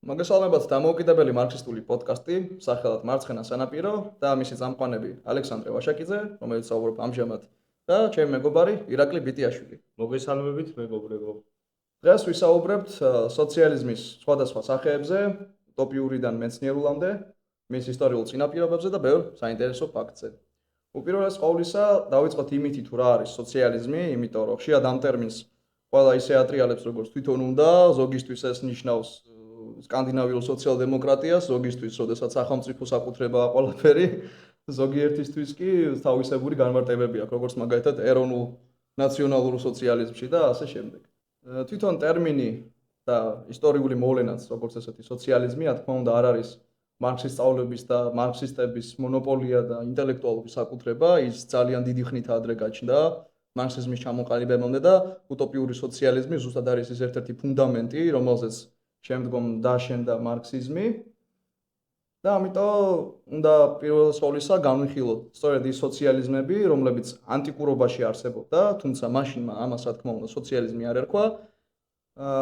მოგესალმებით დამოუკიდებელი მარქსისტული პოდკასტი, სახელად მარცხენა სანაპირო და მისი წამყვანები ალექსანდრე ვაშაკიძე, რომელიც საუბრობ ამჟამად და ჩემი მეგობარი ირაკლი ბიტიაშვილი. მოგესალმებით მეგობრებო. დღეს ვისაუბრებთ სოციალიზმის სხვადასხვა სახეებზე, утопიურიდან მეცნიერულამდე, მის ისტორიულ წინაპირობებზე და ბევრ საინტერესო ფაქტზე. უპირველეს ყოვლისა, დავიწყოთ იმით, თუ რა არის სოციალიზმი, იმიტომ რომ ხშირად ამ ტერმინს ყველა ისე ატრიალებს, როგორც თვითონ უნდა, ზოგისთვის ეს ნიშნავს სკანდინავიურ სოციალ-დემოკრატიას, ზოგისთვის, როდესაც სახელმწიფოს აკუთრებაა ყველაფერი, ზოგიერთისთვის კი თავისებური განმარტებები აქვს, როგორც მაგალითად ეროვნულ ნაციონალურ სოციალიზმში და ასე შემდეგ. თვითონ ტერმინი და ისტორიული მოვლენაც, როგორც ესეთი სოციალიზმი, რა თქმა უნდა, არ არის მარქსის სწავლების და მარქსისტების მონოპოლია და ინტელექტუალური საკუთრება, ის ძალიან დიდი ხნით ადრე გაჩნდა მარქსიზმის ჩამოყალიბებამდე და утопიური სოციალიზმი ზუსტად არის ის ერთ-ერთი ფუნდამენტი, რომელზეც შემდგომ დაშენდა მარქსიზმი და ამიტომ უნდა პირველ ყოვლისა განვიხილოთ სწორედ ის სოციალიზმები, რომლებიც ანტიკურობაში არსებობდა, თუმცა მაშინ ამას რა თქმა უნდა სოციალიზმი არ ერქვა,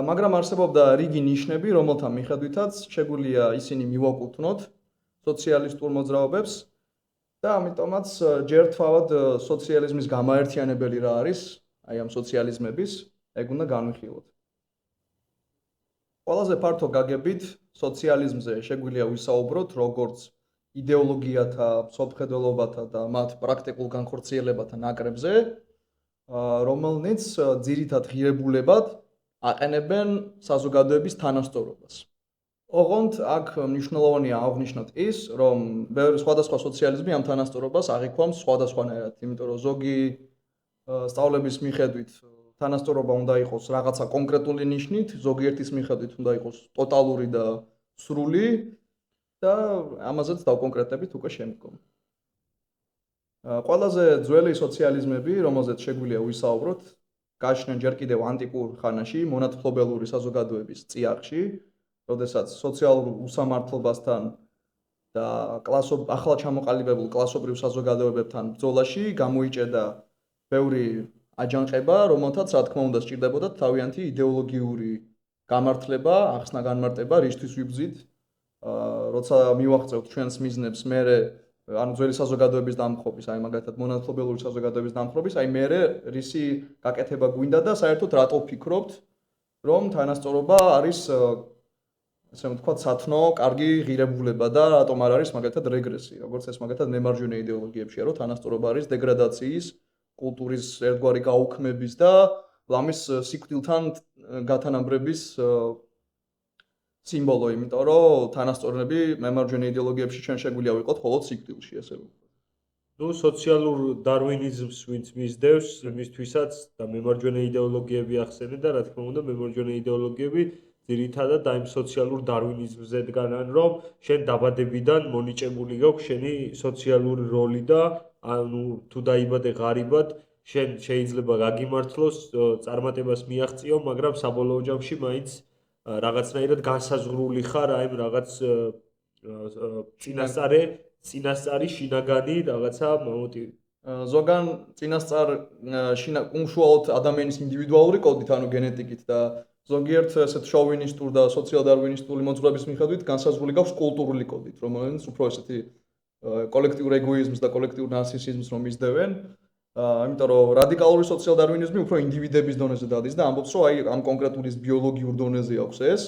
მაგრამ არსებობდა რიგი ნიშნები, რომელთა მიხედვითაც შეგვიძლია ისინი მივაკუთვნოთ სოციალისტურ მოძრაობებს და ამიტომაც ჯერ თვალად სოციალიზმის გამაერთიანებელი რა არის, აი ამ სოციალიზმების, ეგ უნდა განვიხილოთ. ყველაზე ფართო გაგებით სოციალიზმზე შეგვიძლია ვისაუბროთ როგორც იდეოლოგიათა, მსოფლმხედველობათა და მათ პრაქტიკულ განხორციელებათა ნაკრებზე, რომელნიც ძირითად ღირებულებად აყენებენ საზოგადოების თანასწორობას. ოღონდ აქ მნიშვნელოვანია აღვნიშნოთ ის, რომ სხვადასხვა სოციალიზმი ამ თანასწორობას აღიქვამს სხვადასხვანაირად, იმიტომ რომ ზოგი სწავლების მიხედვით თანასწორობა უნდა იყოს რაღაცა კონკრეტული ნიშნით, ზოგიერთის მიხედვით უნდა იყოს ტოტალური და სრული და ამაზეც დავკონკრეტებით უკვე შემდგომ. ყველაზე ძველი სოციალიზმები, რომელზეც შეგვიძლია ვისაუბროთ, გაჩნდნენ ჯერ კიდევ ანტიკურ ხანაში, მონათმფლობელური საზოგადოების წიაღში, როდესაც სოციალურ უსამართლობასთან და ახლად ჩამოყალიბებულ კლასობრივ საზოგადოებებთან ბრძოლაში გამოიჭედა ბევრი აჯანყება, რომელთაც რა თქმა უნდა სჭირდებოდა თავიანთი იდეოლოგიური გამართლება, ახსნა განმარტება, რისთვის ვიბრძვით, როცა მივაღწევთ ჩვენს მიზნებს, მერე ანუ ძველი საზოგადოების დამხრობის, აი მაგალითად მონათმფლობელური საზოგადოების დამხრობის, აი მერე რისი გაკეთება გვინდა და საერთოდ რატო ვფიქრობთ, რომ თანასწორობა არის ასე ვთქვათ, სათნო, კარგი ღირებულება და რატომ არ არის მაგალითად რეგრესი, როგორც ეს მაგალითად მემარჯვენე იდეოლოგიებშია, რომ თანასწორობა არის დეგრადაციის, კულტურის ერთგვარი გაუქმების და ლამის სიკვდილთან გათანაბრების სიმბოლო, იმიტომ რომ თანასწორები მემარჯვენე იდეოლოგიებში ჩვენ შეგვიძლია ვიყოთ მხოლოდ სიკვდილში, ასე ვთქვათ. ნუ სოციალურ დარვინიზმს ვინც მისდევს, იმისთვისაც და მემარჯვენე იდეოლოგიები ახსენე და რა თქმა უნდა მემარჯვენე იდეოლოგიები ძირითადად აი სოციალურ დარვინიზმზე დგანან, რომ შენ დაბადებიდან მონიჭებული გაქვს შენი სოციალური როლი და ანუ თუ დაიბადე ღარიბად, შენ შეიძლება გაგიმართლოს, წარმატებას მიაღწიო, მაგრამ საბოლოო ჯამში მაინც რაღაცნაირად განსაზღვრული ხარ აი რაღაც წინასწარი შინაგანი რაღაცა მოტივი. ზოგან წინასწარ უშუალოდ ადამიანის ინდივიდუალური კოდით, ანუ გენეტიკით და ზოგიერთ ესეთ შოვინისტურ და სოციალ-დარვინისტული მოძღვრების მიხედვით განსაზღვრული გაქვს კულტურული კოდით, რომელიც უფრო ესეთი კოლექტიურ ეგოიზმს და კოლექტიურ ნარცისიზმს რომ მისდევენ. იმიტომ რომ რადიკალური სოციალ-დარვინიზმი უფრო ინდივიდების დონეზე დადის და ამბობს, რომ აი ამ კონკრეტული ბიოლოგიურ დონეზე აქვს ეს.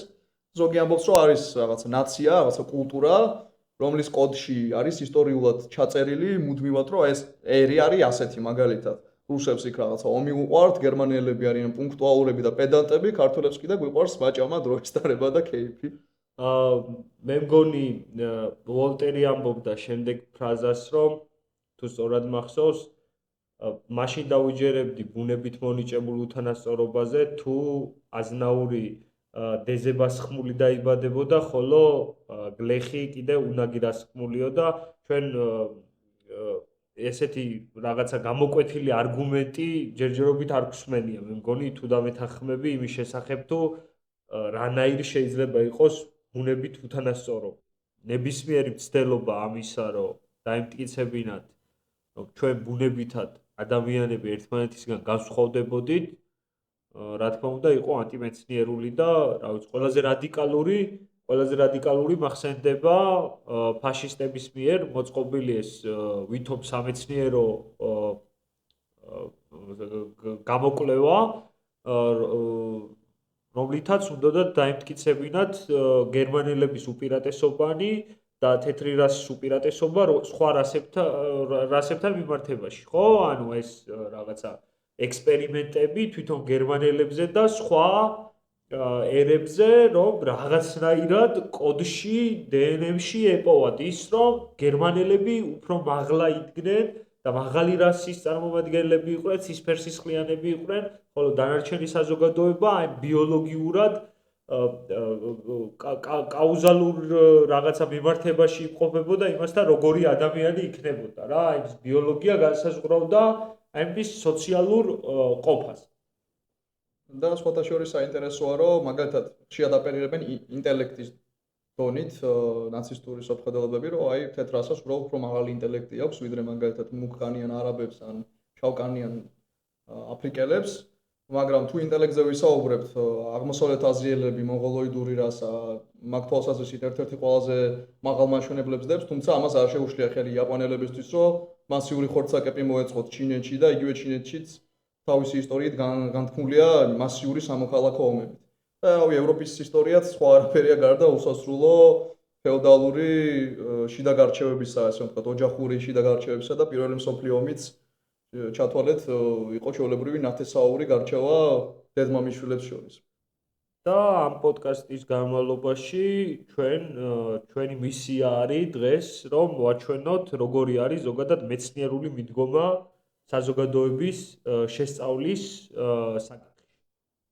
ზოგი ამბობს, რომ არის რაღაცა ნაცია, რაღაცა კულტურა, რომლის კოდში არის ისტორიულად ჩაწერილი მუდმივად, რომ ეს ერი არის ასეთი მაგალითად. რუსებს იქ რაღაცა ომი უყვართ, გერმანელები არიან პუნქტუალურები და პედანტები, ქართველებს კიდე გვიყვარს მაჭამა, დროის დარება და კეიფი. მე მგონი ვოლტერი ამბობდა შემდეგ ფრაზას, რომ თუ სწორად მახსოვს, მაშინ დავიჯერებდი ბუნებით მონიჭებულ უთანასწორობაზე, თუ აზნაური დეზებასხმული დაიბადებოდა, ხოლო გლეხი კიდე უნაგი დასხმულიო და ჩვენ ესეთი რაღაცა გამოკვეთილი არგუმენტი ჯერჯერობით არ გვსმენია. მე მგონი თუ დამეთანხმები იმის შესახებ, თუ რანაირი შეიძლება იყოს ბუნებით უთანასწორობა. ნებისმიერი მცდელობა ამისა, რომ დაიმტკიცებინათ, რომ ჩვენ ბუნებითად ადამიანები ერთმანეთისგან განსხვავდებოდით, რა თქმა უნდა, იყო ანტიმეცნიერული და რა ვიცი, ყველაზე რადიკალური ყველაზე რადიკალური მახსენდება ფაშისტების მიერ მოწყობილი ეს ვითომ სამეცნიერო გამოკვლევა, რომლითაც უნდათ დაემტკიცებინათ გერმანელების უპირატესობანი და თეთრი რასის უპირატესობა სხვა რასებთან მიმართებაში, ხო? ანუ ეს რაღაცა ექსპერიმენტები თვითონ გერმანელებზე და სხვა ერებზე, რომ რაღაცნაირად კოდში, დნმ-ში ეპოვათ ის, რომ გერმანელები უფრო მაღლა იდგნენ და მაღალი რასის წარმომადგენლები იყვნენ, ცისფერსისხლიანები იყვნენ, ხოლო დანარჩენი საზოგადოება აი ბიოლოგიურად კაუზალურ რაღაცა მიმართებაში იმყოფებოდა იმასთან, როგორი ადამიანი იქნებოდა რა, აი ეს ბიოლოგია განსაზღვრავდა აი მის სოციალურ ყოფას. და სხვათა შორის საინტერესოა, რომ მაგალითად ხშირად აპელირებენ ინტელექტის დონით ნაცისტური სოფხედელებები, რომ აი თეთრ რასას უბრალოდ უფრო მაღალი ინტელექტი აქვს, ვიდრე მაგალითად მუქკანიან არაბებს ან შავკანიან აფრიკელებს, მაგრამ თუ ინტელექტზე ვისაუბრებთ, აღმოსავლეთ აზიელები, მონღოლოიდური რასა, მაგ თვალსაზრისით ერთ-ერთი ყველაზე მაღალ მაჩვენებლებს დებს, თუმცა ამას არ შეუძლია ხელი იაპონელებისთვის, რომ მასიური ხორცაკეპი მოეწყოთ ჩინეთში და იგივე ჩინეთშიც თავისი ისტორიით განთქმულია მასიური სამოქალაქო ომებით. და რავი, ევროპის ისტორიაც სხვა არაფერია გარდა უსასრულო ფეოდალური შიდა გარჩევებისა, ასე ვთქვათ, ოჯახური შიდა გარჩევებისა და პირველი მსოფლიო ომიც ჩათვალეთ იყო ჩვეულებრივი ნათესაური გარჩევა დედმამიშვილებს შორის. და ამ პოდკასტის განმავლობაში ჩვენი მისია არის დღეს, რომ ვაჩვენოთ, როგორი არის ზოგადად მეცნიერული მიდგომა საზოგადოების შესწავლის საკითხში.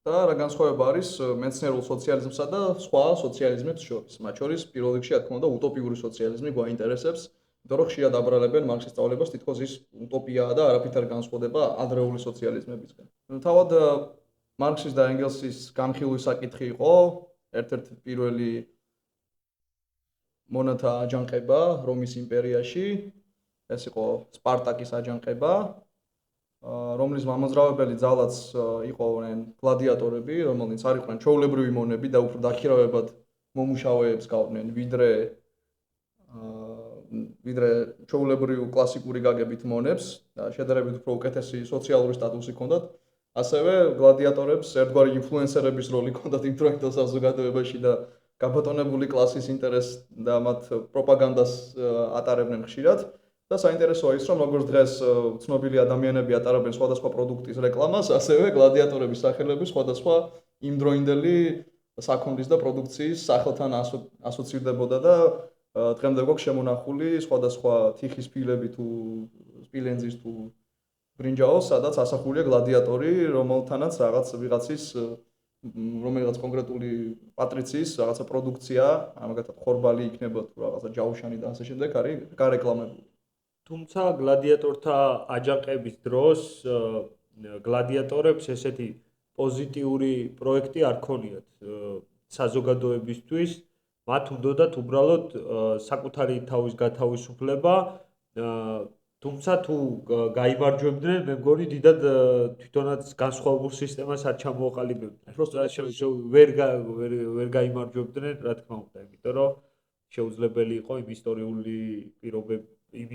და რა განსხვავება არის მეცნიერულ სოციალიზმსა და სხვა სოციალიზმებს შორის. მათ შორის პირველ რიგში, რა თქმა უნდა, უტოპიური სოციალიზმი გვაინტერესებს, იმიტომ რომ ხშირად აბრალებენ მარქსის სწავლებას, თითქოს ის უტოპიაა და არაფრით არ განსხვავდება ადრეული სოციალიზმებისგან. თავად მარქსის და ენგელსის განხილვის საკითხი იყო ერთ-ერთი პირველი მონათა აჯანყება რომის იმპერიაში. ეს იყო სპარტაკის აჯანყება, რომლის მამოძრავებელი ძალაც იყვნენ გლადიატორები, რომელნიც არ იყვნენ ჩვეულებრივი მონები და უფრო დაქირავებად მომუშავეებს გავდნენ, ვიდრე ჩვეულებრივი კლასიკური გაგებით მონებს და შედარებით უფრო უკეთესი სოციალური სტატუსი ჰქონდათ. ასევე გლადიატორებს ერთგვარი ინფლუენსერების როლი ჰქონდათ იმ დროინდელ საზოგადოებაში და გაბატონებული კლასის ინტერესს და მათ პროპაგანდას ატარებდნენ ხშირად. და საინტერესოა ის, რომ როგორც დღეს ცნობილი ადამიანები ატარებენ სხვადასხვა პროდუქტის რეკლამას, ასევე გლადიატორების სახელები სხვადასხვა იმდროინდელი საქონლის და პროდუქციის სახელთან ასოცირდებოდა და დღემდე გვაქვს შემონახული სხვადასხვა თიხის ფილები თუ სპილენძის თუ ბრინჯაოს, სადაც ასახულია გლადიატორი, რომელთანაც ვიღაცის რომელიღაც კონკრეტული პატრიციის რაღაცა პროდუქცია, მაგალითად ხორბალი იქნება თუ რაღაცა ჯაუშანი და ასე შემდეგ არის გარეკლამებული. თუმცა გლადიატორთა აჯანყების დროს გლადიატორებს ესეთი პოზიტიური პროექტი არ ქონიათ საზოგადოებისთვის, მათ უნდათ უბრალოდ საკუთარი თავის გათავისუფლება, თუმცა თუ გაიმარჯვებდნენ, მე მგონი დიდად თვითონაც განსხვავებულ სისტემას არ ჩამოაყალიბებდნენ. ვერ გაიმარჯვებდნენ, რა თქმა უნდა, იმიტომ რომ შეუძლებელი იყო იმ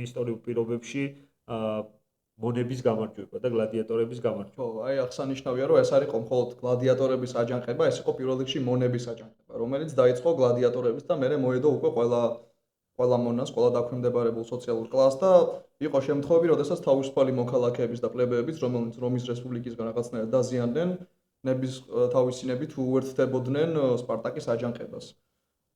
ისტორიულ პირობებში მონების გამარჯვება და გლადიატორების გამარჯვება. ხო, აი აღსანიშნავია, რომ ეს არ იყო მხოლოდ გლადიატორების აჯანყება, ეს იყო პირველ რიგში მონების აჯანყება, რომელიც დაიწყო გლადიატორების და მერე მოედო უკვე ყველა მონას, ყველა დაქვემდებარებულ სოციალურ კლასს და იყო შემთხვევები, როდესაც თავისუფალი მოქალაქეების და პლებეების, რომელნიც რომის რესპუბლიკისგან რაღაცნაირად დაზიანდნენ, თავისინებით უერთდებოდნენ სპარტაკის აჯანყებას.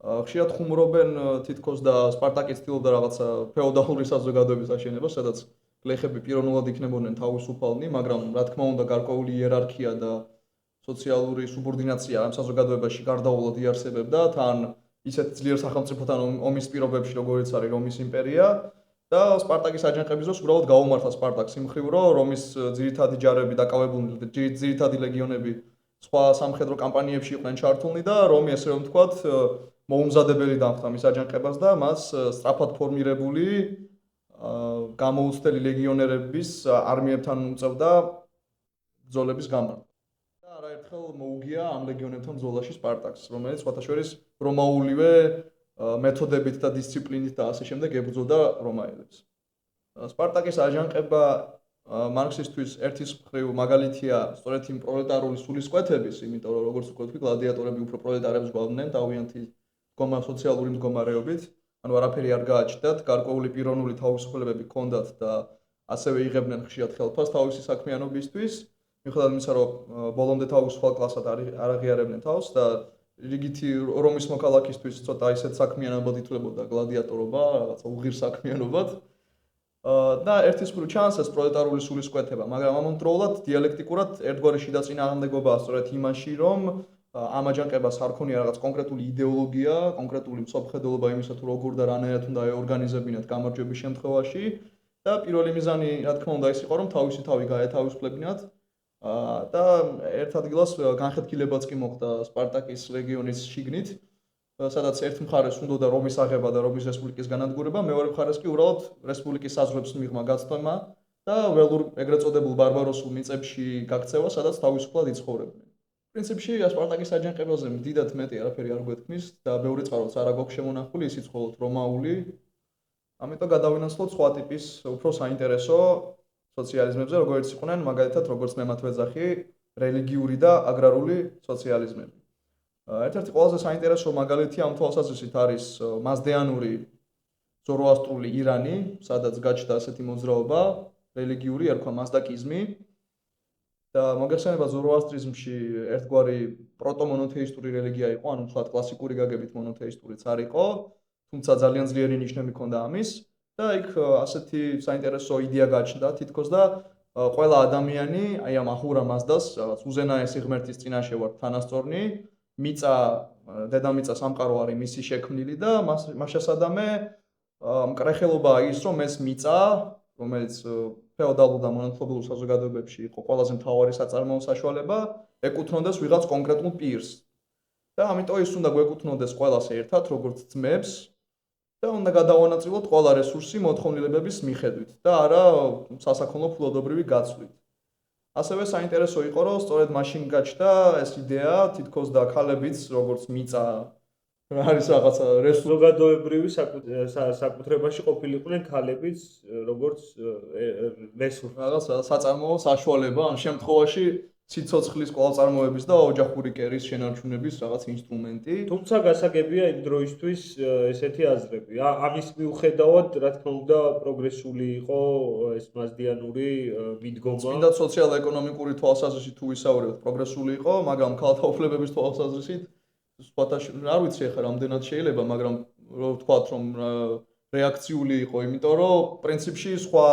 ხშირად ხუმრობენ თითქოს და სპარტაკი ცდილობდა რაღაცა ფეოდალური საზოგადოების აშენებას, სადაც გლეხები პიროვნულად იქნებოდნენ თავისუფალნი, მაგრამ რა თქმა უნდა გარკვეული იერარქია და სოციალური სუბორდინაცია ამ საზოგადოებაში გარდაუვლად იარსებებდა, თან ისეთ ძლიერ სახელმწიფოთან ომის პირობებში, როგორიც არის რომის იმპერია და სპარტაკის აჯანყების დროს უბრალოდ გაუმართა სპარტაკს იმ მხრივ, რომ რომის ძირითადი ჯარები დაკავებული, ძირითადი ლეგიონები სხვა სამხედრო კამპანიებში იყვნენ ჩართულნი და რომი ესე რომ ვთქვათ მოუმზადებელი დამხდა მის აჯანყებას და მას სწრაფად ფორმირებული გამოუცდელი ლეგიონერების არმიებთან უწევდა ბრძოლების გამარჯვება. და არაერთ სახელ მოუგია ამ ლეგიონებთან ბრძოლაში სპარტაკს, რომელიც სხვათა შორის რომაულივე მეთოდებით და დისციპლინით და ასე შემდეგ ებრძოდა რომაელებს. სპარტაკის აჯანყება მარქსისტვის ერთის მხრივ მაგალითია სწორედ იმ პროლეტარული სულისკვეთების, იმიტომ რომ როგორც უკვე ვთქვი, გლადიატორები უფრო პროლეტარებს გვავნდნენ თავიანთი სოციალური მდგომარეობით, ანუ არაფერი არ გააჩნდათ, გარკვეული პიროვნული თავისუფლებები ჰქონდათ და ასევე იღებდნენ ხშირად ხელფას თავისი საქმიანობისთვის, მიუხედავად იმისა, რომ ბოლომდე თავისუფალ კლასად არ აღიარებდნენ თავს და რიგითი რომის მოქალაქისთვის ცოტა ისეთ საქმიანობად ითვლებოდა გლადიატორობა, რაღაცა უღირს საქმიანობად. და ერთის მხრივ ჩანს ეს პროლეტარული სულისკვეთება, მაგრამ ამავდროულად დიალექტიკურად ერთგვარი შიდა წინააღმდეგობაა სწორედ იმაში, რომ ამ აჯანყებას არ ქონია რაღაც კონკრეტული იდეოლოგია, კონკრეტული მსოფლმხედველობა იმისა თუ როგორ და რანაირად უნდა ეორგანიზებინათ გამარჯვების შემთხვევაში და პირველი მიზანი, რა თქმა უნდა, ის იყო, რომ თავისი თავი გაეთავისუფლებინათ და ერთ ადგილას განხეთქილებაც კი მოხდა სპარტაკის ლეგიონის შიგნით, სადაც ერთ მხარეს უნდოდა რომის აღება და რომის რესპუბლიკის განადგურება, მეორე მხარეს კი უბრალოდ რესპუბლიკის საზღვრებს მიღმა გაცდომა და ველურ ეგრეთ წოდებულ ბარბაროსულ მიწებში გაქცევა, სადაც თავისუფლად იცხოვრებდნენ. პრინციპში სპარტაკის აჯანყებაზე დიდად მეტი არაფერი არ გვეთქმის და ბევრი წყაროც არ აქვს შემონახული, ისიც მხოლოდ რომაული. ამიტომ გადავინაცვლოთ სხვა ტიპის უფრო საინტერესო სოციალიზმებზე, როგორც იყვნენ მაგალითად, როგორც მე მათ ვეძახი, რელიგიური და აგრარული სოციალიზმები. ერთ-ერთი ყველაზე საინტერესო მაგალითი ამ თვალსაზრისით არის მაზდეანური ზოროასტრული ირანი, სადაც გაჩნდა ასეთი მოძრაობა, რელიგიური, ერქვა მაზდაკიზმი. და მოგეხსენება ზოროასტრიზმში ერთგვარი პროტომონოთეისტური რელიგია იყო, ანუ თქვათ კლასიკური გაგებით მონოთეისტურიც არ იყო, თუმცა ძალიან ძლიერი ნიშნები ჰქონდა ამის და იქ ასეთი საინტერესო იდეა გაჩნდა თითქოს და ყველა ადამიანი, აი ამ აჰურა მაზდას, რაღაც უზენაესი ღმერთის წინაშე ვარ თანასწორნი, მიწა, დედამიწა სამყარო არის მისი შექმნილი და მას შესადამე მკრეხელობაა ის, რომ ეს მიწა, რომელიც ფეოდალურ და მონათლობელურ საზოგადოებებში იყო ყველაზე მთავარი საწარმოო საშუალება, ეკუთვნოდეს ვიღაც კონკრეტულ პირს. და ამიტომ ის უნდა გვეკუთვნოდეს ყველას ერთად, როგორც ძმებს და უნდა გადავანაწილოთ ყველა რესურსი მოთხოვნილებების მიხედვით და არა სასაქონლო ფულადობრივი გაცვლით. ასევე საინტერესო იყო, რომ სწორედ მაშინ გაჩნდა ეს იდეა, თითქოს და ქალებიც, როგორც მიწა არის რაღაცა საზოგადოებრივი საკუთრებაში ყოფილიყვნენ ქალებიც, როგორც რესურსი. რაღაც საწარმოო საშუალება, ამ შემთხვევაში სიცოცხლის კვალწარმოების და ოჯახური კერის შენარჩუნების რაღაც ინსტრუმენტი. თუმცა გასაგებია იმ დროისთვის ესეთი აზრები. ამის მიუხედავად, რა თქმა უნდა, პროგრესული იყო ეს მაზდიანური მიდგომა. წმინდა სოციალ-ეკონომიკური თვალსაზრისით თუ ვისაუბრებთ, პროგრესული იყო, მაგრამ ქალთა უფლებების თვალსაზრისით სხვათა არ ვიცი ახლა რამდენად შეიძლება, მაგრამ ვთქვათ, რომ რეაქციული იყო, იმიტომ რომ პრინციპში სხვა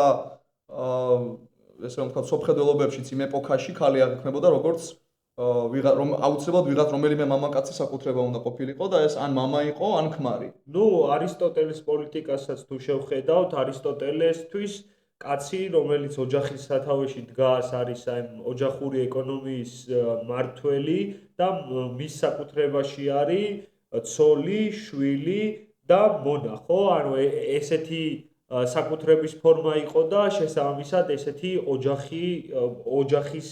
ესე რომ ვთქვათ, სოფხედველობებშიც იმ ეპოქაში ქალი აღიქმნებოდა როგორც რომ აუცილებლად ვიღაც რომელიმე მამაკაცის საკუთრება უნდა ყოფილიყო და ეს ან მამა იყო, ან ქმარი. ნუ არისტოტელის პოლიტიკასაც თუ შევხედავთ, არისტოტელესთვის კაცი, რომელიც ოჯახის სათავეში დგას, არის აი ოჯახური ეკონომიის მმართველი და მის საკუთრებაში არის ცოლი, შვილი და მონა, ხო? ანუ ესეთი საკუთრების ფორმა იყო და შესაბამისად ესეთი ოჯახის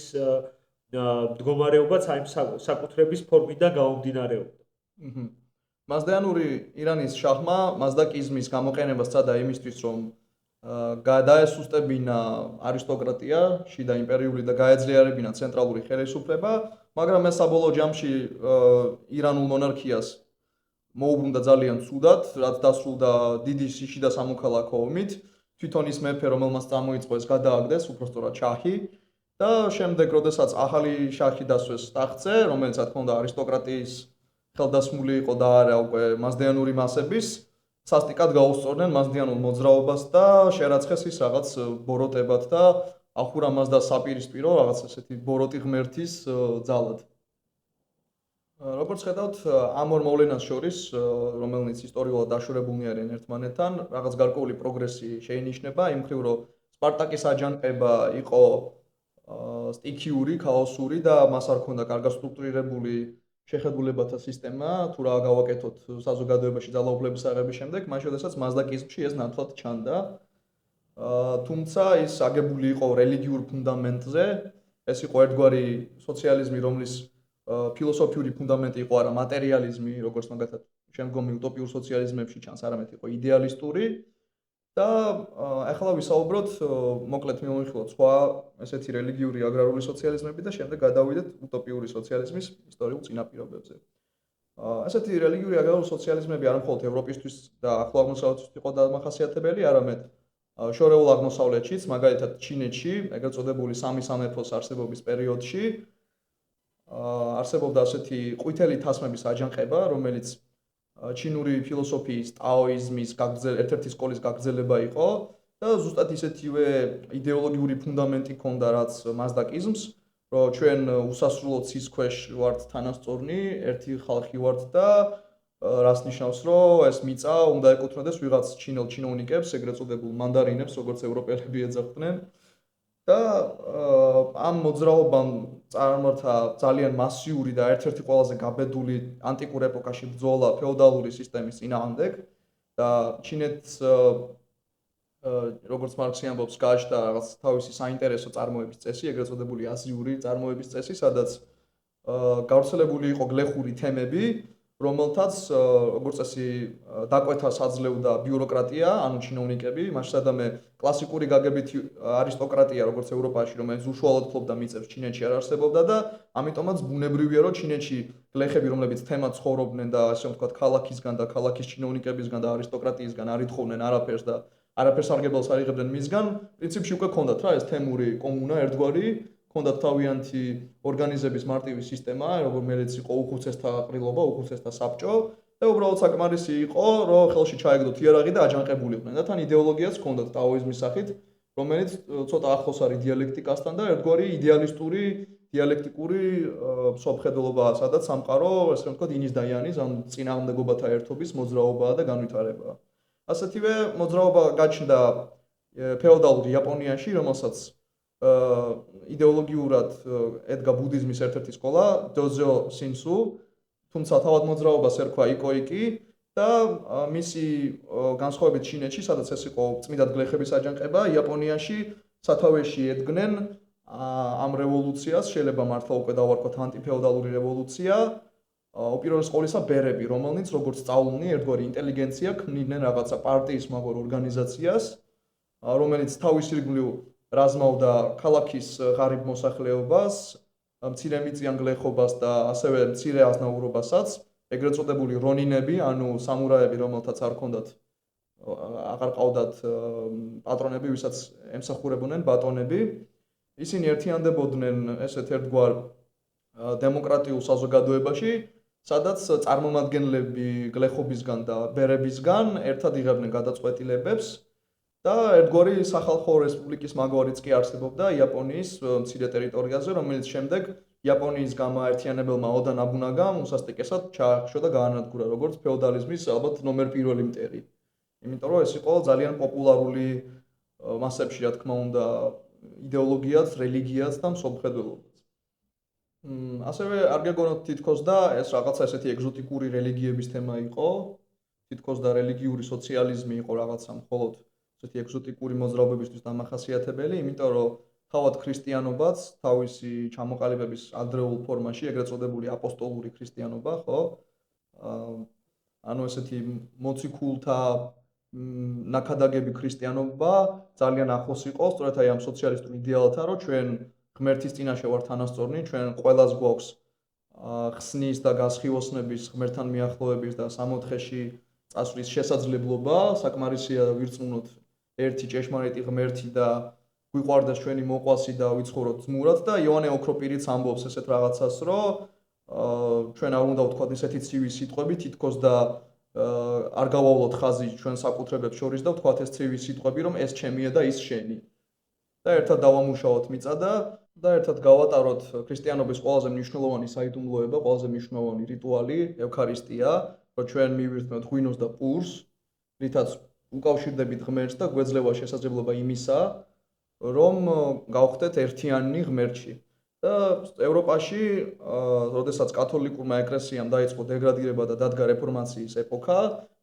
მდგომარეობაც აი საკუთრების ფორმიდან გამომდინარეობდა. მაზდეანური ირანის შაჰმა მაზდაკიზმის გამოყენება სცადა იმისთვის, რომ გადაესუსტებინა არისტოკრატია, შიდა იმპერიული და გაეძლიერებინა ცენტრალური ხელისუფლება, მაგრამ ეს საბოლოო ჯამში ირანულ მონარქიას მოუბრუნდა ძალიან ცუდად, რაც დასრულდა დიდი შიდა სამოქალაქო ომით. თვითონ ის მეფე, რომელმაც წამოიწყო ეს გადააგდეს, უბრალოდ შაჰი და შემდეგ, როდესაც ახალი შაჰი დასვეს ტახტზე, რომელიც რა თქმა უნდა არისტოკრატიის ხელდასმული იყო და არა უკვე მაზდეანური მასების, სასტიკად გაუსწორდნენ მაზდეანულ მოძრაობას და შერაცხეს ის რაღაც ბოროტებად და აჰურა მაზდას საპირისპირო რაღაც ესეთი ბოროტი ღმერთის ძალად. როგორც ხედავთ, ამ ორ მოვლენას შორის, რომელნიც ისტორიულად დაშორებულნი არიან ერთმანეთთან, რაღაც გარკვეული პროგრესი შეინიშნება, იმ მხრივ, რომ სპარტაკის აჯანყება იყო სტიქიური, ქაოსური და მას არ ჰქონდა კარგად სტრუქტურირებული შეხედულებათა სისტემა, თუ რა გავაკეთოთ საზოგადოებაში ძალაუფლების აღების შემდეგ, მაშინ შესაძაც მაზდაკიზმში ეს ნათლად ჩანდა. თუმცა ის აგებული იყო რელიგიურ ფუნდამენტზე, ეს იყო ერთგვარი სოციალიზმი, რომლის ფილოსოფიური ფუნდამენტი იყო არა მატერიალიზმი, როგორც მაგათად შემდგომი утоპიურ სოციალიზმებში ჩანს, არამედ იყო იდეალისტური და ახლა ვისაუბროთ მოკლედ მიმოვიხილოთ სხვა ესეთი რელიგიური აგრარული სოციალიზმები და შემდეგ გადავიდეთ утоპიური სოციალიზმის ისტორიულ წინაპირობებზე. ესეთი რელიგიური აგრარული სოციალიზმები არ მხოლოდ ევროპისთვის და ახლო აღმოსავლეთისთვის იყო დამახასიათებელი, არამედ შორეულ აღმოსავლეთშიც, მაგალითად ჩინეთში, ეგრეთ წოდებული სამი სამეფოს არსებობის პერიოდში არსებობდა ასეთი ყვითელი თასმების აჯანყება, რომელიც ჩინური ფილოსოფიის, ტაოიზმის ერთ-ერთი სკოლის გაგრძელება იყო და ზუსტად ისეთივე იდეოლოგიური ფუნდამენტი ჰქონდა, რაც მაზდაკიზმს, რომ ჩვენ უსასრულო ცის ქვეშ ვართ თანასწორნი, ერთი ხალხი ვართ და რას ნიშნავს, რომ ეს მიწა უნდა ეკუთვნოდეს ვიღაც ჩინელ ჩინოვნიკებს, ეგრეთ წოდებულ მანდარინებს, როგორც ევროპელები ეძახდნენ. და ამ მოძრაობამ წარმართა ძალიან მასიური და ერთ-ერთი ყველაზე გაბედული ანტიკურ ეპოქაში ბრძოლა ფეოდალური სისტემის წინააღმდეგ და ჩინეთს როგორც მარქსი ამბობს, გააჩნდა რაღაც თავისი საინტერესო წარმოების წესი, ეგრეთ წოდებული აზიური წარმოების წესი, სადაც გავრცელებული იყო გლეხური თემები, რომელთაც როგორც წესი დაკვეთას აძლევდა ბიუროკრატია, ანუ ჩინოვნიკები, მასშტაბამე კლასიკური გაგებითი არისტოკრატია, როგორც ევროპაში, რომელიც უშუალოდ ფლობდა მიწებს, ჩინეთში არ არსებობდა და ამიტომაც ბუნებრივია, რომ ჩინეთში გლეხები, რომლებიც თემად ცხოვრობდნენ და ასე ვთქვათ, ქალაქისგან და ქალაქის ჩინოვნიკებისგან და არისტოკრატიისგან არ ითხოვდნენ არაფერს და არაფერს არგებელს არ იღებდნენ მისგან, პრინციპში უკვე ჰქონდათ რა ეს თემური კომუნა ერთგვარი, ჰქონდათ თავიანთი ორგანიზების მარტივი სისტემა, რომელიც იყო უხუცესთა ყრილობა, უხუცესთა საბჭო და უბრალოდ საკმარისი იყო, რომ ხელში ჩაეგდოთ იარაღი და აჯანყებულიყვნენ და თან იდეოლოგიაც ჰქონდათ ტაოიზმის სახით, რომელიც ცოტა ახლოს არის დიალექტიკასთან და ერთგვარი იდეალისტური, დიალექტიკური მსოფლმხედველობაა, სადაც სამყარო, ესე ვთქვათ, ინის და იანის, ან წინააღმდეგობათა ერთობის მოძრაობაა და განვითარებაა. ასეთივე მოძრაობა გაჩნდა ფეოდალურ იაპონიაში, რომელსაც იდეოლოგიურად ედგა ბუდიზმის ერთ-ერთი სკოლა, დოზო სინსუ, თუმცა თავად მოძრაობას ერქვა იკოიკი და მისი განსხვავებით ჩინეთში, სადაც ეს იყო წმინდად გლეხების აჯანყება, იაპონიაში სათავეში ედგნენ ამ რევოლუციას, შეიძლება მართლა უკვე დავარქვათ ანტიფეოდალური რევოლუცია, უპირველეს ყოვლისა ბერები, რომელნიც როგორც სწავლულნი, ერთგვარი ინტელიგენცია ქმნიდნენ რაღაცა პარტიის მაგარ ორგანიზაციას, რომელიც თავის ირგვლივ რაზმავდა ქალაქის ღარიბ მოსახლეობას, მცირემიწიან გლეხობას და ასევე მცირე აზნაურობასაც, ეგრეთ წოდებული რონინები, ანუ სამურაები, რომელთაც არ ჰქონდათ აღარ ყავდათ პატრონები, ვისაც ემსახურებოდნენ ბატონები. ისინი ერთიანდებოდნენ ესეთ ერთგვარ დემოკრატიულ საზოგადოებაში, სადაც წარმომადგენლები გლეხობისგან და ბერებისგან ერთად იღებდნენ გადაწყვეტილებებს და ერთგვარი სახალხო რესპუბლიკის მაგვარიც კი არსებობდა იაპონიის მცირე ტერიტორიაზე, რომელიც შემდეგ იაპონიის გამაერთიანებელმა ოდა ნაბუნაგამ უსასტიკესად ჩაახშო და გაანადგურა როგორც ფეოდალიზმის ალბათ ნომერ პირველი მტერი. იმიტომ რომ ეს იყო ძალიან პოპულარული მასებში, რა თქმა უნდა, იდეოლოგიაც, რელიგიაც და მსოფლმხედველობაც. ასევე არ გეგონოთ თითქოს და ეს რაღაცა ესეთი ეგზოტიკური რელიგიების თემა იყო, თითქოს და რელიგიური სოციალიზმი იყო რაღაცა მხოლოდ ესეთი ეგზოტიკური მოძრაობებისთვის დამახასიათებელი, იმიტომ რომ თავად ქრისტიანობაც თავისი ჩამოყალიბების ადრეულ ფორმაში, ეგრეთ წოდებული აპოსტოლური ქრისტიანობა, ხო? ანუ ესეთი მოციქულთა ნაქადაგები ქრისტიანობა ძალიან ახლოს იყო, სწორედ აი ამ სოციალისტურ იდეალთან, რომ ჩვენ ღმერთის წინაშე ვართ თანასწორნი, ჩვენ ყველას გვაქვს ხსნის და გასხივოსნების, ღმერთთან მიახლოების და სამოთხეში წასვლის შესაძლებლობა, საკმარისია ვირწმუნოთ ერთი ჭეშმარიტი ღმერთი და გვიყვარდეს ჩვენი მოყვასი და ვიცხოვროთ ძმურად და იოანე ოქროპირიც ამბობს ესეთ რაღაცას, რომ ჩვენ არ უნდა ვთქვათ ისეთი ცივი სიტყვები, თითქოს და არ გავავლოთ ხაზი ჩვენ საკუთრებებს შორის და ვთქვათ ეს ცივი სიტყვები, რომ ეს ჩემია და ის შენი. და ერთად დავამუშაოთ მიწა და ერთად გავატაროთ ქრისტიანობის ყველაზე მნიშვნელოვანი საიდუმლოება, ყველაზე მნიშვნელოვანი რიტუალი, ევქარისტია, რომ ჩვენ მივირთმევთ ღვინოს და პურს, რითაც უკავშირდებით ღმერთს და გვეძლევა შესაძლებლობა იმისა, რომ გავხდეთ ერთიანი ღმერთში. და ევროპაში, როდესაც კათოლიკურმა ეკლესიამ დაიწყო დეგრადირება და დადგა რეფორმაციის ეპოქა,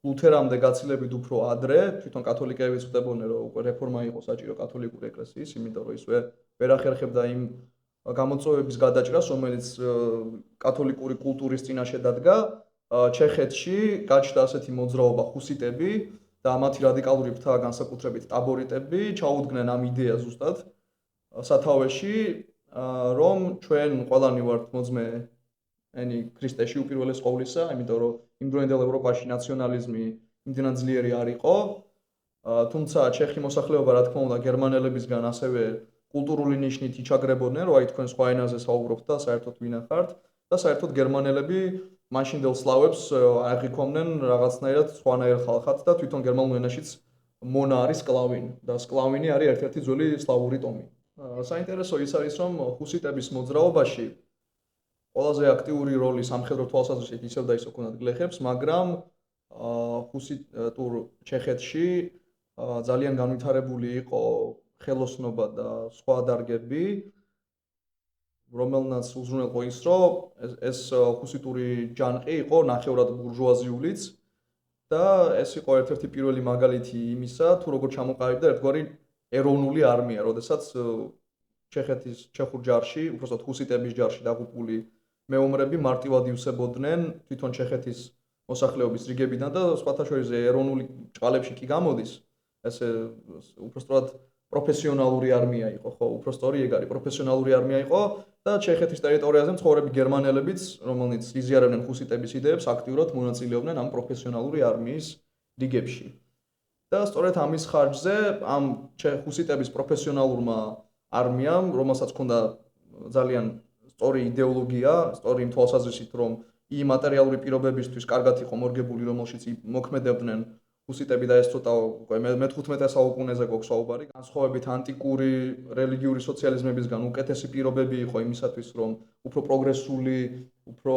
ლუთერამდე გაცილებით უფრო ადრე, თვითონ კათოლიკეებიც ხვდებოდნენ, რომ უკვე რეფორმა იყო საჭირო კათოლიკური ეკლესიის, იმიტომ რომ ის ვერ ახერხებდა იმ გამოწვევების გადაჭრას, რომელიც კათოლიკური კულტურის წინაშე დადგა, ჩეხეთში გაჩნდა ასეთი მოძრაობა ხუსიტები და მათი რადიკალური ფრთა განსაკუთრებით ტაბორიტები ჩაუდგნენ ამ იდეას ზუსტად სათავეში, რომ ჩვენ ყველანი ვართ მოძმე ენი ქრისტეში უპირველეს ყოვლისა, იმიტომ რომ იმდროინდელ ევროპაში ნაციონალიზმი იმდენად ძლიერი არ იყო, თუმცა ჩეხი მოსახლეობა რა თქმა უნდა გერმანელებისგან ასევე კულტურული ნიშნით იჩაგრებოდნენ, რომ აი თქვენ სხვა ენაზე საუბრობთ და საერთოდ ვინ ახართ და საერთოდ გერმანელები მაშინდელ სლავებს აღიქვამდნენ რაღაცნაირად სხვანაირ ხალხად და თვითონ გერმანულ ენაშიც მონა არის სკლავინი და სკლავინი არის ერთ-ერთი ძველი სლავური ტომი. საინტერესო ის არის, რომ ხუსიტების მოძრაობაში ყველაზე აქტიური როლი სამხედრო თვალსაზრისით ისევ და ისევ ქონდათ გლეხებს, მაგრამ ხუსიტურ ჩეხეთში ძალიან განვითარებული იყო ხელოსნობა და სხვა დარგები, რომელნაც უზრუნველყო ის, რომ ეს ხუსიტური ჯანყი იყო ნახევრად ბურჟუაზიულიც და ეს იყო ერთ-ერთი პირველი მაგალითი იმისა, თუ როგორ ჩამოყალიბდა ერთგვარი ეროვნული არმია, როდესაც ჩეხეთის ჩეხურ ჯარში, უბრალოდ ხუსიტების ჯარში დაღუპული მეომრები მარტივად ივსებოდნენ თვითონ ჩეხეთის მოსახლეობის რიგებიდან და სხვათა შორის ეროვნული ჭყალებში კი გამოდის, ესე უბრალოდ პროფესიონალური არმია იყო, ხო, უბრალოდ ეგ არის, პროფესიონალური არმია იყო და ჩეხეთის ტერიტორიაზე მცხოვრები გერმანელებიც, რომელნიც იზიარებდნენ ხუსიტების იდეებს, აქტიურად მონაწილეობდნენ ამ პროფესიონალური არმიის რიგებში. და სწორედ ამის ხარჯზე ამ ხუსიტების პროფესიონალურმა არმიამ, რომელსაც ჰქონდა ძალიან სწორი იდეოლოგია, სწორი იმ თვალსაზრისით, რომ იმ მატერიალური პირობებისთვის კარგად იყო მორგებული, რომელშიც მოქმედებდნენ ხუსიტები და ეს ცოტა უკვე მე-15 საუკუნეზე გვაქვს საუბარი, განსხვავებით ანტიკური რელიგიური სოციალიზმებისგან უკეთესი პირობები იყო იმისათვის, რომ უფრო პროგრესული, უფრო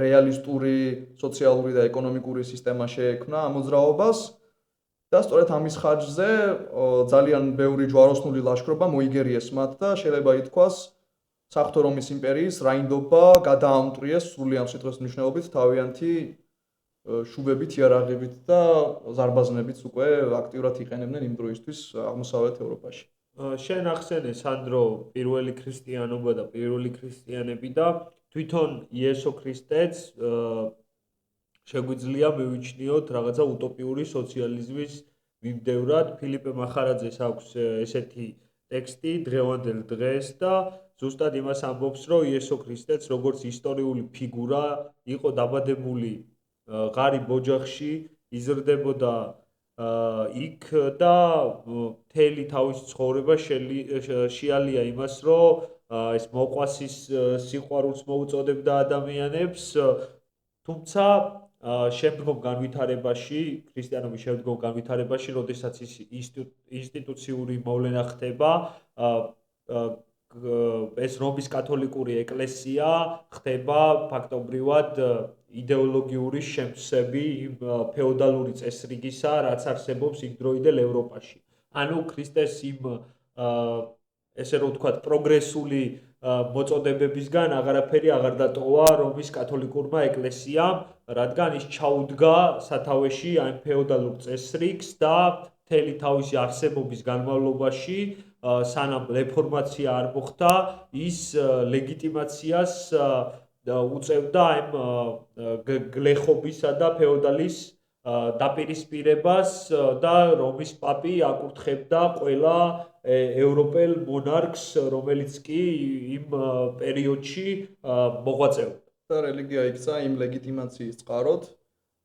რეალისტური სოციალური და ეკონომიკური სისტემა შეექმნა ამ მოძრაობას და სწორედ ამის ხარჯზე ძალიან ბევრი ჯვაროსნული ლაშქრობა მოიგერიეს მათ და შეიძლება ითქვას საღვთო რომის იმპერიის რაინდობა გადაამტვრიეს სრული ამ სიტყვის მნიშვნელობით თავიანთი შუბებით, იარაღებით და ზარბაზნებით უკვე აქტიურად იყენებდნენ იმ დროისთვის აღმოსავლეთ ევროპაში. შენ ახსენე სანდრო პირველი ქრისტიანობა და პირველი ქრისტიანები და თვითონ იესო ქრისტეც შეგვიძლია მივიჩნიოთ რაღაცა უტოპიური სოციალიზმის მიმდევრად. ფილიპე მახარაძეს აქვს ესეთი ტექსტი დღევანდელ დღეს და ზუსტად იმას ამბობს, რომ იესო ქრისტეც როგორც ისტორიული ფიგურა იყო დაბადებული ღარიბ ოჯახში, იზრდებოდა იქ და მთელი თავისი ცხოვრება შეალია იმას, რომ ეს მოყვასის სიყვარულს მოუწოდებდა ადამიანებს, თუმცა შემდგომ განვითარებაში, ქრისტიანობის შემდგომ განვითარებაში, როდესაც ის ინსტიტუციური მოვლენა ხდება, ეს რომის კათოლიკური ეკლესია ხდება ფაქტობრივად იდეოლოგიური შემცები იმ ფეოდალური წესრიგისა, რაც არსებობს იმ დროიდელ ევროპაში. ანუ ქრისტეს იმ ესე რომ ვთქვათ, პროგრესული მოწოდებებისგან აღარაფერი აღარ დატოვა რომის კათოლიკურმა ეკლესიამ, რადგან ის ჩაუდგა სათავეში ამ ფეოდალურ წესრიგს და მთელი თავისი არსებობის განმავლობაში სანამ რეფორმაცია არ მოხდა, ის ლეგიტიმაციას უწევდა ამ გლეხობისა და ფეოდალის დაპირისპირებას და რომის პაპი აკურთხებდა ყველა ევროპელ მონარქს, რომელიც კი იმ პერიოდში მოღვაწეობდა. და რელიგია იქცა იმ ლეგიტიმაციის წყაროდ,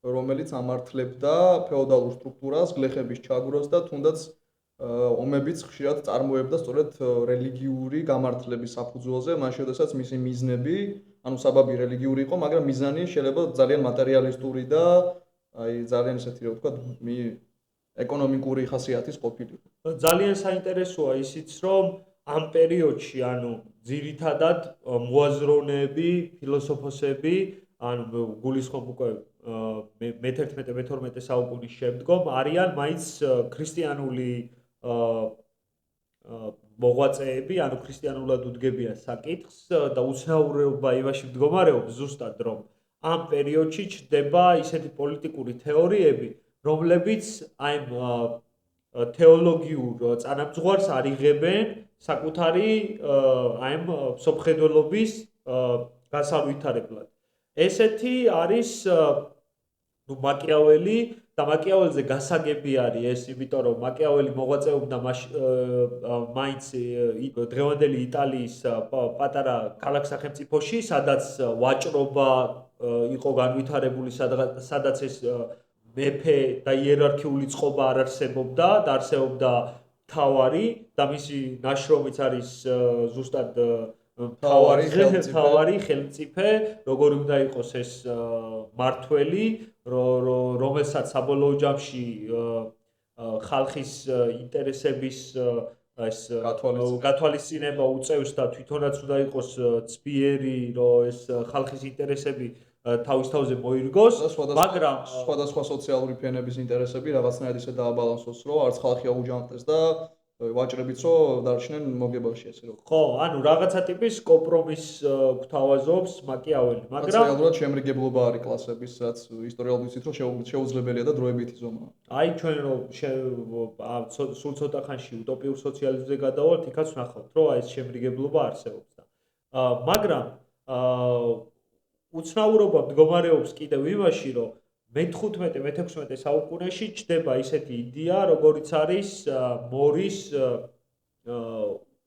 რომელიც ამართლებდა ფეოდალურ სტრუქტურას, გლეხების ჩაგვროს და თუნდაც ომებიც ხშირად წარმოებდა სწორედ რელიგიური გამართლების საფუძველზე, მაშინ როდესაც მისი მიზნები, ანუ საბაბი რელიგიური იყო, მაგრამ მიზანი შეიძლება ძალიან მატერიალისტური და აი ძალიან ესეთი რა ვთქვათ, ეკონომიკური ხასიათის ყოფილიყო. ძალიან საინტერესოა ისიც, რომ ამ პერიოდში, ანუ ძირითადად მოაზროვნეები, ფილოსოფოსები, ანუ გულისხმობ უკვე მე-11-მე-12 საუკუნის შემდგომ არიან მაინც ქრისტიანული მოღვაწეები, ანუ ქრისტიანულად უდგებიან საკითხს და უცნაურობა იმაში მდგომარეობს ზუსტად, რომ ამ პერიოდში ჩნდება ისეთი პოლიტიკური თეორიები, რომლებიც აი თეოლოგიურ წანამძღვარს არიღებენ საკუთარი აი ამ სოფხედველობის განსავითარებლად. ესეთი არის მაკიაველი და მაკიაველზე გასაგები არის ეს, იმიტომ რომ მაკიაველი მოღვაწეობდა მაინც დღევანდელი იტალიის პატარა ქალაქ სახელმწიფოში, სადაც ვაჭრობა იყო განვითარებული, სადაც ეს მეფე და იერარქიული წყობა არ არსებობდა და არსებობდა მთავარი და მისი ნაშრომიც არის ზუსტად მთავარი ხელმწიფე, როგორი უნდა იყოს ეს მართველი, რომელსაც საბოლოო ჯამში ხალხის ინტერესების ეს გათვალისწინება უწევს და თვითონაც უნდა იყოს ცბიერი, რომ ეს ხალხის ინტერესები თავის თავზე მოირგოს, მაგრამ სხვადასხვა სოციალური ფენების ინტერესები რაღაცნაირად ისე დააბალანსოს, რომ არც ხალხი აუჯანყდეს და ვაჭრებიც რომ დარჩნენ მოგებაში ესე რომ. ხო, ანუ რაღაცა ტიპის კომპრომისს გვთავაზობს მაკიაველი, მაგრამ რეალურად შემრიგებლობა არის კლასების, რაც ისტორიულად ვიცით რომ შეუძლებელია და დროებითი ზომაა. აი ჩვენ რომ სულ ცოტა ხანში უტოპიურ სოციალიზმზე გადავალთ, იქაც ვნახავთ, რომ აი ეს შემრიგებლობა არსებობს და მაგრამ უცნაურობა მდგომარეობს კიდევ იმაში, რომ მე-15-მე-16 საუკუნეში ჩდება ისეთი იდეა, როგორიც არის მორის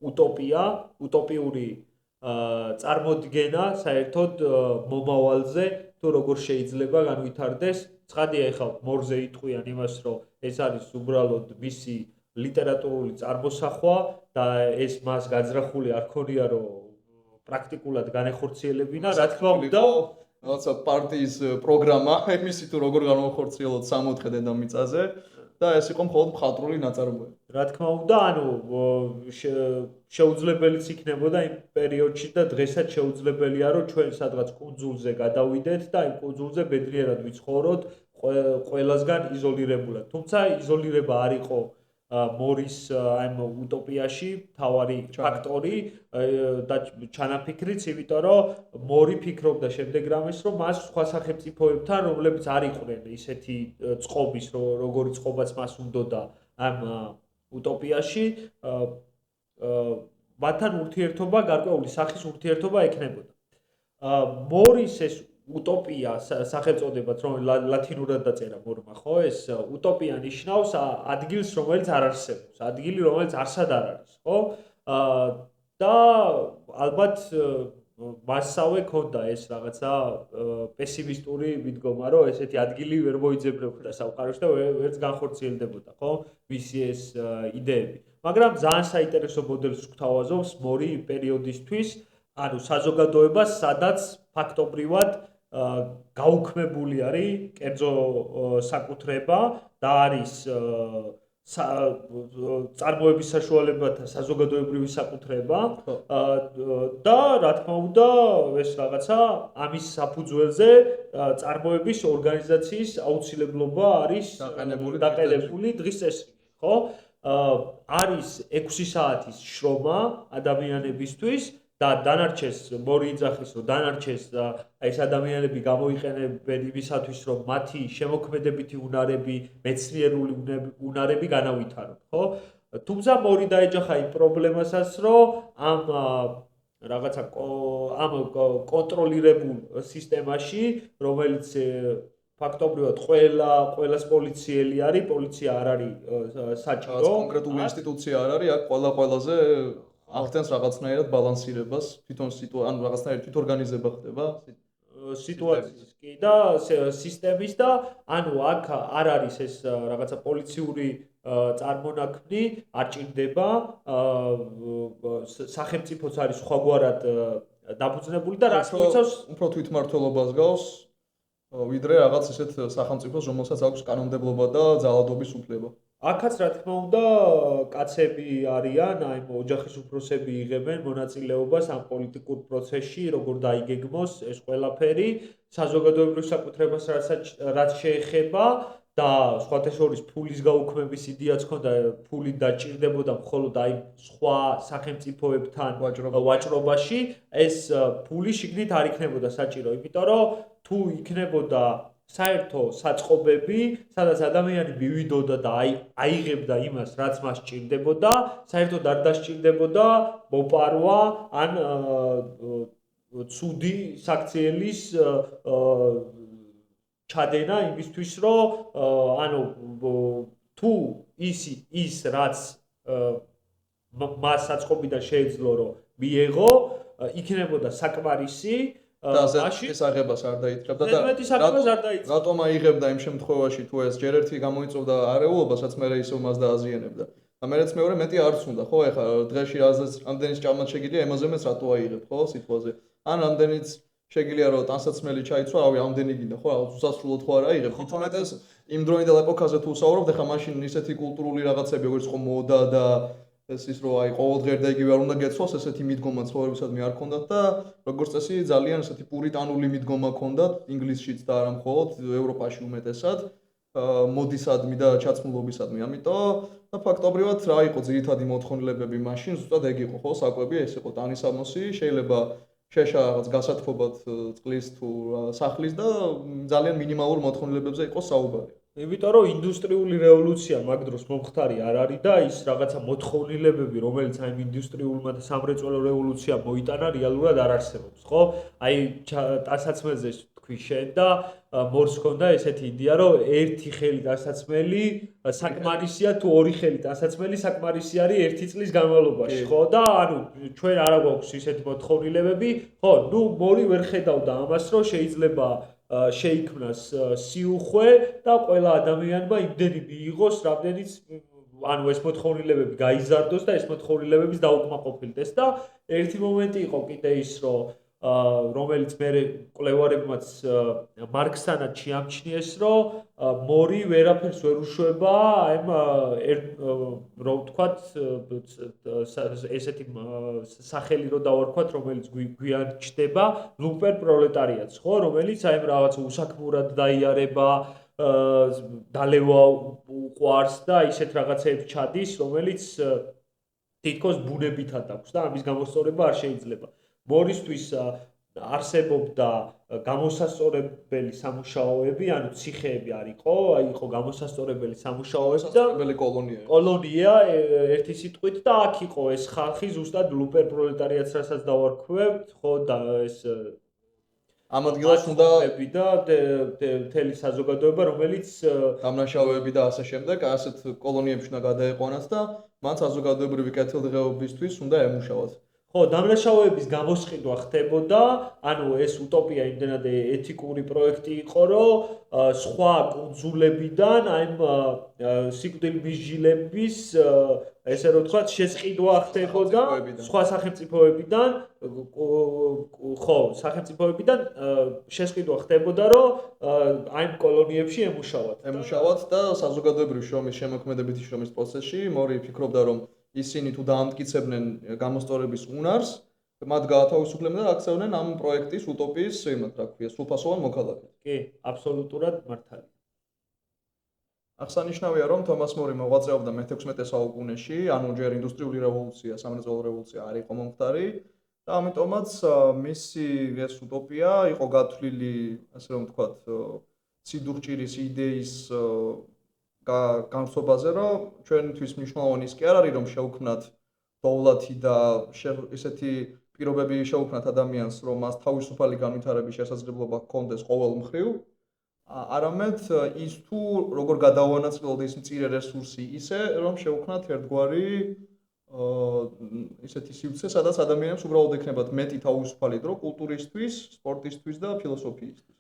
utopia, utopიური წარმოდგენა საერთოდ მომავალზე, თუ როგორ შეიძლება განვითარდეს. ცხადია, ეხლა მორზე იტყვიან იმას, რომ ეს არის უბრალოდ მისი ლიტერატურული წარმოსახვა და ეს მას გაძრახული არ ქონია, რომ პრაქტიკულად განეხორციელებინა, რა თქმა უნდა, რაღაცა პარტიის პროგრამა, იმისი თუ როგორ განვახორციელოთ 64 დედამიწაზე და ეს იყო მხოლოდ მხატვრული ნაწარმოები. რა თქმა უნდა, ანუ შეუძლებელიც იქნებოდა იმ პერიოდში და დღესაც შეუძლებელია, რომ ჩვენ სადღაც კუნძულზე გადავიდეთ და იმ კუნძულზე ბედნიერად ვიცხოვროთ ყველასგან იზოლირებულად. თუმცა იზოლირება არ იყო მორის ამ utopიაში მთავარი ფაქტორი და ჩანაფიქრიც, იმიტომ რომ მორი ფიქრობდა შემდეგ რამეს, რომ მას სხვა სახელმწიფოებთან, რომლებიც არ იყვნენ ისეთი წყობის, როგორი წყობაც მას უნდოდა ამ utopიაში, მათთან ურთიერთობა, გარკვეული სახის ურთიერთობა ექნებოდა. მორის ეს utopia სახელწოდებაც, რომელიც ლათინურად დაწერა მორმა, ხო, ეს utopia ნიშნავს ადგილს, რომელიც არ არსებობს, ადგილი, რომელიც არსად არ არის, ხო? და ალბათ მასსავე ქონდა ეს რაღაცა პესიმისტური მიდგომა, რომ ესეთი ადგილი ვერ მოიძებნებოდა სამყაროში და ვერც განხორციელდებოდა, ხო? მისი ეს იდეები. მაგრამ ძალიან საინტერესო მოდელს გვთავაზობს მორი პერიოდისთვის, ანუ საზოგადოება, sadაც ფაქტობრივად გაუქმებული არის კერძო საკუთრება და არის წარმოების საშუალებათა საზოგადოებრივი საკუთრება და რა თქმა უნდა ეს რაღაცა ამის საფუძველზე წარმოების ორგანიზაციის აუცილებლობა არის დაყენებული დღის წესრიგი, ხო? არის 6 საათის შრომა ადამიანებისთვის და დანარჩეს მორი იძახის, რომ დანარჩეს ეს ადამიანები გამოიყენებენ იმისათვის, რომ მათი შემოქმედებითი უნარები, მეცნიერული უნარები განავითარონ, ხო? თუმცა მორი დაეჯახა იმ პრობლემასაც, რომ ამ რაღაცა ამ კონტროლირებულ სისტემაში, რომელიც ფაქტობრივად ყველას პოლიციელი არის, პოლიცია არ არის საჭირო. კონკრეტული ინსტიტუცია არ არის, აქ ყველაზე ახდენს რაღაცნაირად ბალანსირებას, თვითონ ან რაღაცნაირად თვითორგანიზება ხდება სიტუაციის კი და სისტემის და ანუ აქ არ არის ეს რაღაცა პოლიციური წარმონაქმნი, არ ჭირდება სახელმწიფოც არის სხვაგვარად დაფუძნებული და რაც მოიცავს უფრო თვითმმართველობას გავს ვიდრე რაღაც ისეთ სახელმწიფოს, რომელსაც აქვს კანონმდებლობა და ძალადობის უფლება. აქაც რა თქმა უნდა კაცები არიან, აი ოჯახის უფროსები იღებენ მონაწილეობას ამ პოლიტიკურ პროცესში, როგორ დაიგეგმოს ეს ყველაფერი, საზოგადოებრივ საკუთრებას რაც შეეხება და სხვათა შორის ფულის გაუქმების იდეაც ქონდა, ფული დაჭირდებოდა მხოლოდ აი სხვა სახელმწიფოებთან ვაჭრობაში, ეს ფული შიგნით არ იქნებოდა საჭირო, იმიტომ რომ თუ იქნებოდა საერთო საწყობები, სადაც ადამიანი მივიდოდა და აიღებდა იმას, რაც მას სჭირდებოდა, საერთოდ არ დასჭირდებოდა მოპარვა ან ცუდი საქციელის ჩადენა იმისთვის, რომ ანუ თუ ის რაც მას საწყობიდან შეეძლო რომ მიეღო, იქნებოდა საკმარისი და ეს აღებას არ დაიწყებდა და რატომ აიღებდა იმ შემთხვევაში თუ ეს ჯერ ერთი გამოიწვევდა არეულობასაც მე ისევ მას დააზიანებდა და მეც მეორე მეტი არც უნდა ხო ეხლა დღეში რამდენი ჭამად შეგიძლია ემაზე მეც რატო აიღებ ხო სიტყვაზე ან რამდენიც შეგიძლია რომ ტანსაცმელი ჩაიცვა რავი ამდენი გინდა ხო უსასრულოდ ხო არ აიღებ თუმცა იმ დროინდელ ეპოქაზე თუ ვსაუბრობთ ეხლა მაშინ ისეთი კულტურული რაღაცები როგორც ხო მოდა და ეს ის რომ აი ყოველდღე და იგივე არ უნდა გეცვალოს ესეთი მიდგომა ცხოვრებისადმი არ ქონდათ და როგორც წესი ძალიან ესეთი პურიტანული მიდგომა ქონდათ ინგლისშიც და არა მხოლოდ ევროპაში უმეტესად მოდისადმი და ჩაცმულობისადმი ამიტომ და ფაქტობრივად რა იყო ძირითადი მოთხოვნილებები მაშინ ზუსტად ეგ იყო ხო საკვები ეს იყო ტანისამოსი შეიძლება შეშა რაღაც გასათქობად წყლის თუ სახლის და ძალიან მინიმალურ მოთხოვნილებებზე იყო საუბარი იმიტომ რომ ინდუსტრიული რევოლუცია მაგ დროს მომხდარი არ არის და ის რაღაცა მოთხოვნილებები, რომელიც აი ინდუსტრიულმა და სამრეწველო რევოლუციამ მოიტანა, რეალურად არ არსებობს, ხო? აი ტანსაცმელზე თქვი შენ და მორს ჰქონდა ესეთი იდეა, რომ ერთი ხელი ტანსაცმელი საკმარისია თუ ორი ხელი ტანსაცმელი საკმარისი არის ერთი წლის განმავლობაში, ხო? და ანუ ჩვენ არა გვაქვს ისეთი მოთხოვნილებები, ხო? ნუ მორი ვერ ხედავდა ამას, რომ შეიძლება შეიქმნას სიუხვე და ყველა ადამიანმა იმდენი მიიღოს, რამდენიც ანუ ეს მოთხოვნილებები გაიზარდოს და ეს მოთხოვნილებების დაუკმაყოფილდეს და ერთი მომენტი იყო კიდე ის, რომ რომელიც მე კვლევარებმაც მარქსთანაც შეამჩნიეს, რომ მორი ვერაფერს ვერ უშვება აიმ რომ ვთქვათ ესეთი სახელი რო დავარქვათ, რომელიც გვიან ჩდება ლუმპენ პროლეტარიატს, ხო, რომელიც აიმ რაღაც უსაქმურად დაიარება, დალევა უყვარს და ისეთ რაღაცეებს ჩადის, რომელიც თითქოს ბუნებითად აქვს და ამის გამოსწორება არ შეიძლება. მორისთვის არსებობდა გამოსასწორებელი სამუშაოები, ანუ ციხეები არ იყო, იყო გამოსასწორებელი სამუშაოები და კოლონია ერთი სიტყვით და აქ იყო ეს ხალხი ზუსტად ლუპერ პროლეტარიატს რასაც დავარქვევთ, ხო და ეს ამ ადგილას უნდა და მთელი საზოგადოება, რომელიც დამნაშავეები და ასე შემდეგ, ასეთ კოლონიებში უნდა გადაეყვანათ და მათ საზოგადოებრივი კეთილდღეობისთვის უნდა ემუშავათ. ხო, დამნაშავეების გამოსყიდვა ხდებოდა, ანუ ეს უტოპია იმდენად ეთიკური პროექტი იყო, რომ სხვა კუნძულებიდან აი სიკვდილმისჯილების ესე რომ ვთქვათ, შესყიდვა ხდებოდა სხვა სახელმწიფოებიდან, ხო, სახელმწიფოებიდან შესყიდვა ხდებოდა, რომ აი კოლონიებში ემუშავათ და საზოგადოებრივი შრომის შემოქმედებითი შრომის პროცესში მორი ფიქრობდა, რომ ისინი თუ დაამტკიცებდნენ გამოსწორების უნარს, მათ გაათავისუფლებდნენ და აქცევდნენ ამ პროექტის უტოპიის იმათ, რა ქვია, სრულფასოვან მოქალაქედ. კი, აბსოლუტურად მართალია. აღსანიშნავია, რომ თომას მორი მოღვაწეობდა მე-16 საუკუნეში, ანუ ჯერ ინდუსტრიული რევოლუცია, სამრეწველო რევოლუცია არ იყო მომხდარი და ამიტომაც მისი ეს უტოპია იყო გათვლილი, ასე რომ ვთქვათ, სიდურჭირის იდეის განსხვავებაზე, რომ ჩვენთვის მნიშვნელოვანი ის კი არ არის, რომ შევქმნათ დოვლათი და ესეთი პირობები შევქმნათ ადამიანს, რომ მას თავისუფალი განვითარების შესაძლებლობა ჰქონდეს ყოველ მხრივ, არამედ ის თუ როგორ გადაუანაწილოთ ის მწირე რესურსი ისე, რომ შევქმნათ ერთგვარი ისეთი სივრცე, სადაც ადამიანებს უბრალოდ ექნებათ მეტი თავისუფალი დრო კულტურისთვის, სპორტისთვის და ფილოსოფიისთვის.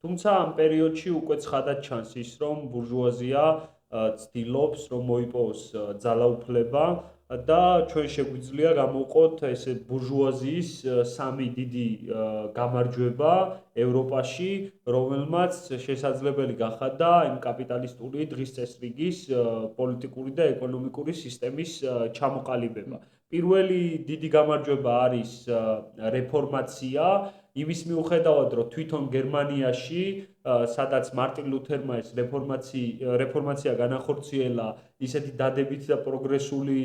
თუმცა ამ პერიოდში უკვე ცხადად ჩანს ის, რომ ბურჟუაზია ცდილობს, რომ მოიპოვოს ძალაუფლება და ჩვენ შეგვიძლია გამოვყოთ ესე ბურჟუაზიის სამი დიდი გამარჯვება ევროპაში, რომელმაც შესაძლებელი გახადა იმ კაპიტალისტური დღის წესრიგის პოლიტიკური და ეკონომიკური სისტემის ჩამოყალიბება. პირველი დიდი გამარჯვება არის რეფორმაცია, იმის მიუხედავად, რომ თვითონ გერმანიაში, სადაც მარტინ ლუთერმა ეს რეფორმაცია განახორციელა, ისეთი დადებითი და პროგრესული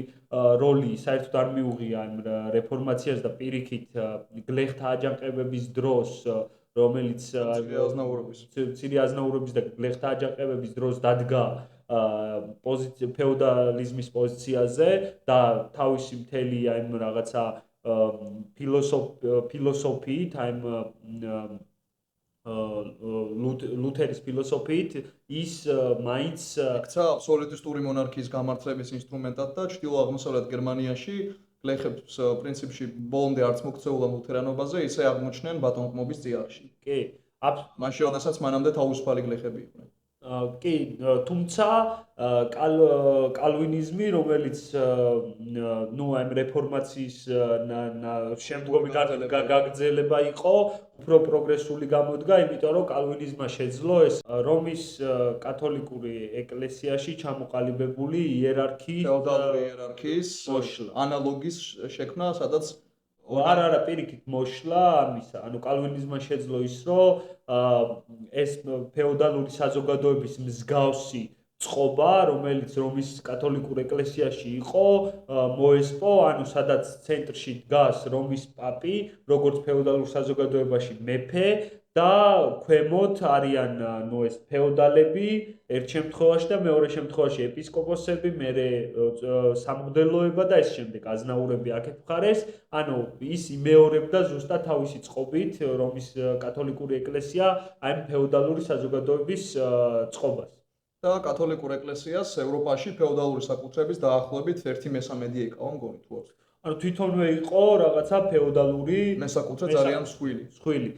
როლი საერთოდ არ მიუღია იმ რეფორმაციას და პირიქით გლეხთა აჯანყებების დროს რომელიც მცირე აზნაურობის და გლეხთა აჯანყებების დროს დადგა ფეოდალიზმის პოზიციაზე და თავისი მთელი აი რაღაცა ფილოსოფიით, აი ლუთერის ფილოსოფიით ის მაინც იქცა აბსოლუტისტური მონარქიის გამართლების ინსტრუმენტად და ჩრდილო-აღმოსავლეთ გერმანიაში გლეხებს პრინციპში ბოლომდე არც მოქცეულა ლუთერანობაზე, ისე აღმოჩნდნენ ბატონყმობის წიაღში. კი, მაშინ როდესაც მანამდე თავისუფალი გლეხები იყვნენ. კი, თუმცა კალვინიზმი, რომელიც ნუ აი რეფორმაციის შემდგომი გაგრძელება იყო, უფრო პროგრესული გამოდგა, იმიტომ რომ კალვინიზმმა შეძლო ეს რომის კათოლიკური ეკლესიაში ჩამოყალიბებული იერარქიის ფეოდალური იერარქიის ანალოგის შექმნა, სადაც არა, პირიქით მოშლა ამისა. ანუ კალვინიზმმა შეძლო ის, რომ ეს ფეოდალური საზოგადოების მსგავსი წყობა, რომელიც რომის კათოლიკურ ეკლესიაში იყო, მოესპო, ანუ სადაც ცენტრში დგას რომის პაპი, როგორც ფეოდალურ საზოგადოებაში მეფე და ქვემოთ არიან ნუ ეს ფეოდალები ერთ შემთხვევაში და მეორე შემთხვევაში ეპისკოპოსები, მერე სამღვდელოება და ეს შემდეგ აზნაურები აქეთ მხარეს, ანუ ის იმეორებდა ზუსტად თავისი წყობით რომის კათოლიკური ეკლესია აი ფეოდალური საზოგადოების წყობას. და კათოლიკურ ეკლესიას ევროპაში ფეოდალური საკუთრების დაახლოებით 1/3 ეკავა მგონი თუ არა. ანუ თვითონვე იყო რაღაცა ფეოდალური მესაკუთრე ძალიან მსხვილი.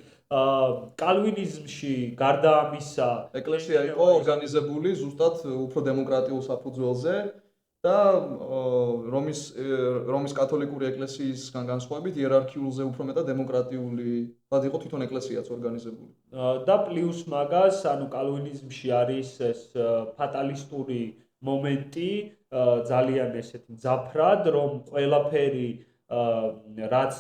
კალვინიზმში გარდა ამისა ეკლესია იყო ორგანიზებული ზუსტად უფრო დემოკრატიულ საფუძველზე და რომის კათოლიკური ეკლესიისგან განსხვავებით იერარქიულზე უფრო მეტად დემოკრატიული ვად იყო თვითონ ეკლესიაც ორგანიზებული. და პლუს მაგას, ანუ კალვინიზმში არის ეს ფატალისტური მომენტი, ძალიან ესეთი მძაფრად, რომ ყველაფერი რაც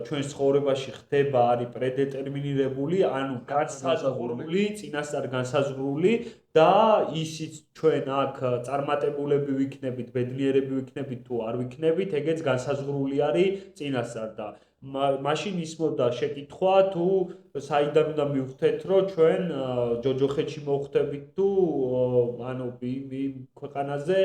ჩვენს ცხოვრებაში ხდება არის პრედეტერმინირებული, ანუ განსაზღვრული, წინასწარ განსაზღვრული და ისიც ჩვენ აქ წარმატებულები ვიქნებით, ბედნიერები ვიქნებით თუ არ ვიქნებით, ეგეც განსაზღვრული არის წინასწარ და მაშინ ისმოდა შეკითხვა თუ საიდან უნდა მივხვდეთ, რომ ჩვენ ჯოჯოხეთში მოვხვდებით თუ ანუ იმ ქვეყანაზე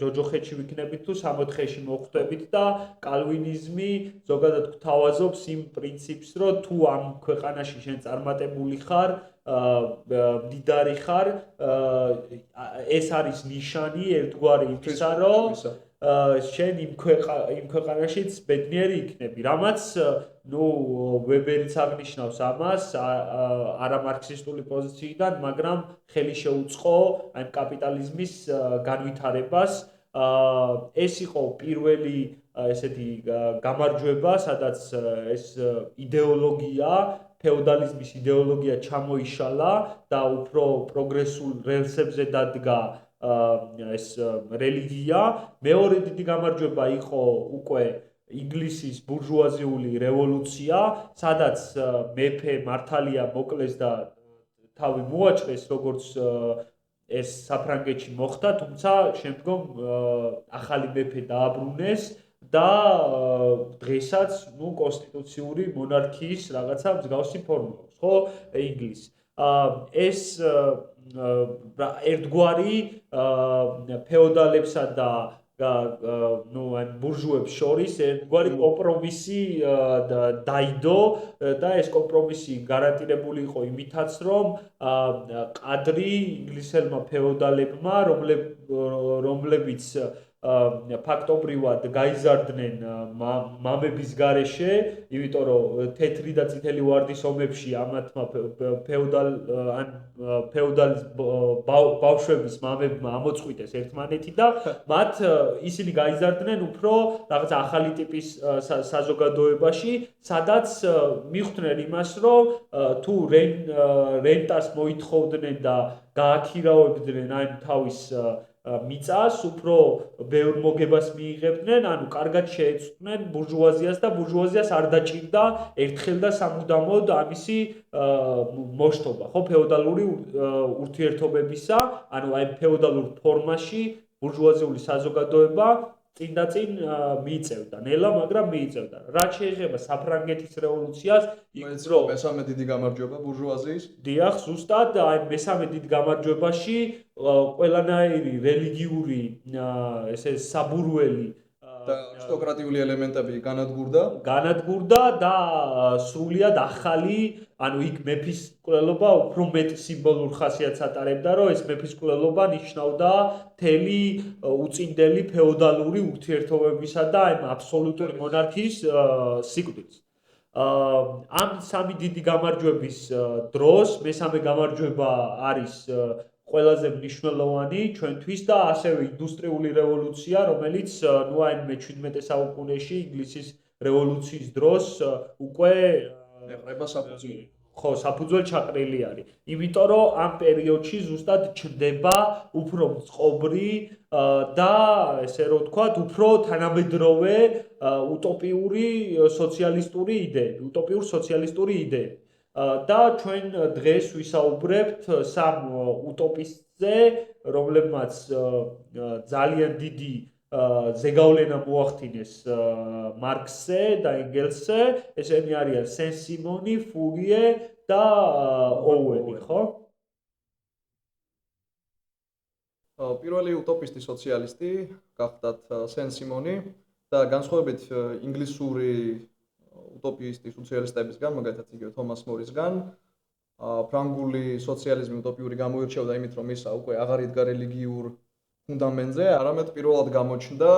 ჯოჯოხეთში ვიქნებით თუ სამოთხეში მოვხვდებით და კალვინიზმი ზოგადად გვთავაზობს იმ პრინციპს, რომ თუ ამ ქვეყანაში შენ წარმატებული ხარ, მდიდარი ხარ, ეს არის ნიშანი ერთგვარი იმისა, რომ შენ იმ ქვეყანაშიც ბედნიერი იქნები, რამაც ნუ ვებერიც აღნიშნავს ამას არა მარქსისტული პოზიციიდან, მაგრამ ხელი შეუწყო აი კაპიტალიზმის განვითარებას. ეს იყო პირველი ესეთი გამარჯვება, სადაც ეს იდეოლოგია, ფეოდალიზმის იდეოლოგია ჩამოიშალა და უფრო პროგრესულ რელსებზე დადგა ეს რელიგია. მეორე დიდი გამარჯვება იყო უკვე ინგლისის ბურჟუაზიული რევოლუცია, სადაც მეფე მართალია მოკლეს და თავი მოაჭრეს, როგორც ეს საფრანგეთში მოხდა, თუმცა შემდგომ ახალი მეფე დააბრუნეს და დღესაც ნუ კონსტიტუციური მონარქიის რაღაცა მსგავსი ფორმა აქვს, ხო, ინგლისს. ეს ერთგვარი ფეოდალებსა და ნუ ან ბურჟუებს შორის ერთგვარი კომპრომისი დაიდო და ეს კომპრომისი გარანტირებული იყო იმითაც, რომ ყადრი ინგლისელმა ფეოდალებმა, რომლებიც ფაქტობრივად გაიზარდნენ მამების გარეშე, იმიტომ რომ თეთრი და წითელი ვარდის ომებში ამათმა ფეოდალის ბავშვების მამებმა ამოწყვიტეს ერთმანეთი და მათ ისინი გაიზარდნენ უფრო რაღაც ახალი ტიპის საზოგადოებაში, სადაც მიხვდნენ იმას, რომ თუ რენტას მოითხოვდნენ და გააქირავებდნენ აი თავის მიწას, უფრო ბევრ მოგებას მიიღებდნენ, ანუ კარგად შეეწყვნენ ბურჟუაზიას და ბურჟუაზიას არ დაჭირდა ერთხელ და სამუდამოდ ამისი მოშთობა, ხო, ფეოდალური ურთიერთობებისა, ანუ აი ფეოდალურ ფორმაში ბურჟუაზიული საზოგადოება წინ მიიწევდა ნელა, მაგრამ მიიწევდა. რაც შეეხება საფრანგეთის რევოლუციას, მოიც რომ მესამე დიდი გამარჯვება ბურჟუაზიის. დიახ, ზუსტად აი მესამე დიდ გამარჯვებაში ყველანაირი რელიგიური ესე საბურველი და არისტოკრატიული ელემენტები განადგურდა და სრულიად ახალი, ანუ იქ მეფის მკვლელობა უფრო მეტ სიმბოლურ ხასიათს ატარებდა, რომ ეს მეფის მკვლელობა ნიშნავდა მთელი უწინდელი ფეოდალური ურთიერთობებისა და აი აბსოლუტური მონარქიის სიკვდილს. ამ სამი დიდი გამარჯვების დროს მესამე გამარჯვება არის ყველაზე მნიშვნელოვანი ჩვენთვის და ასევე ინდუსტრიული რევოლუცია, რომელიც ნუ აი მე-17 საუკუნეში ინგლისის რევოლუციის დროს უკვე ეყრება საფუძველი. ხო, საფუძველი ჩაყრილი არის. იმიტომ რომ ამ პერიოდში ზუსტად ჩნდება უფრო მწყობრი და ესე რომ ვთქვათ, უფრო თანამედროვე უტოპიური სოციალისტური იდეები. და ჩვენ დღეს ვისაუბრებთ სამ უტოპისტზე, რომლებმაც ძალიან დიდი ზეგავლენა მოახდინეს მარქსზე და ენგელსზე, ესენი არიან სენ-სიმონი, ფურიე და ოუენი, ხო? პირველი უტოპისტი სოციალისტი გახდათ სენ-სიმონი და განსხვავებით ინგლისური უტოპისტი სოციალისტებისგან, მაგალითად იგივე თომას მორისგან, ფრანგული სოციალიზმი უტოპიური გამოირჩეოდა იმით, რომ ისა უკვე აღარ იდგა რელიგიურ ფუნდამენტზე, არამედ პირველად გამოჩნდა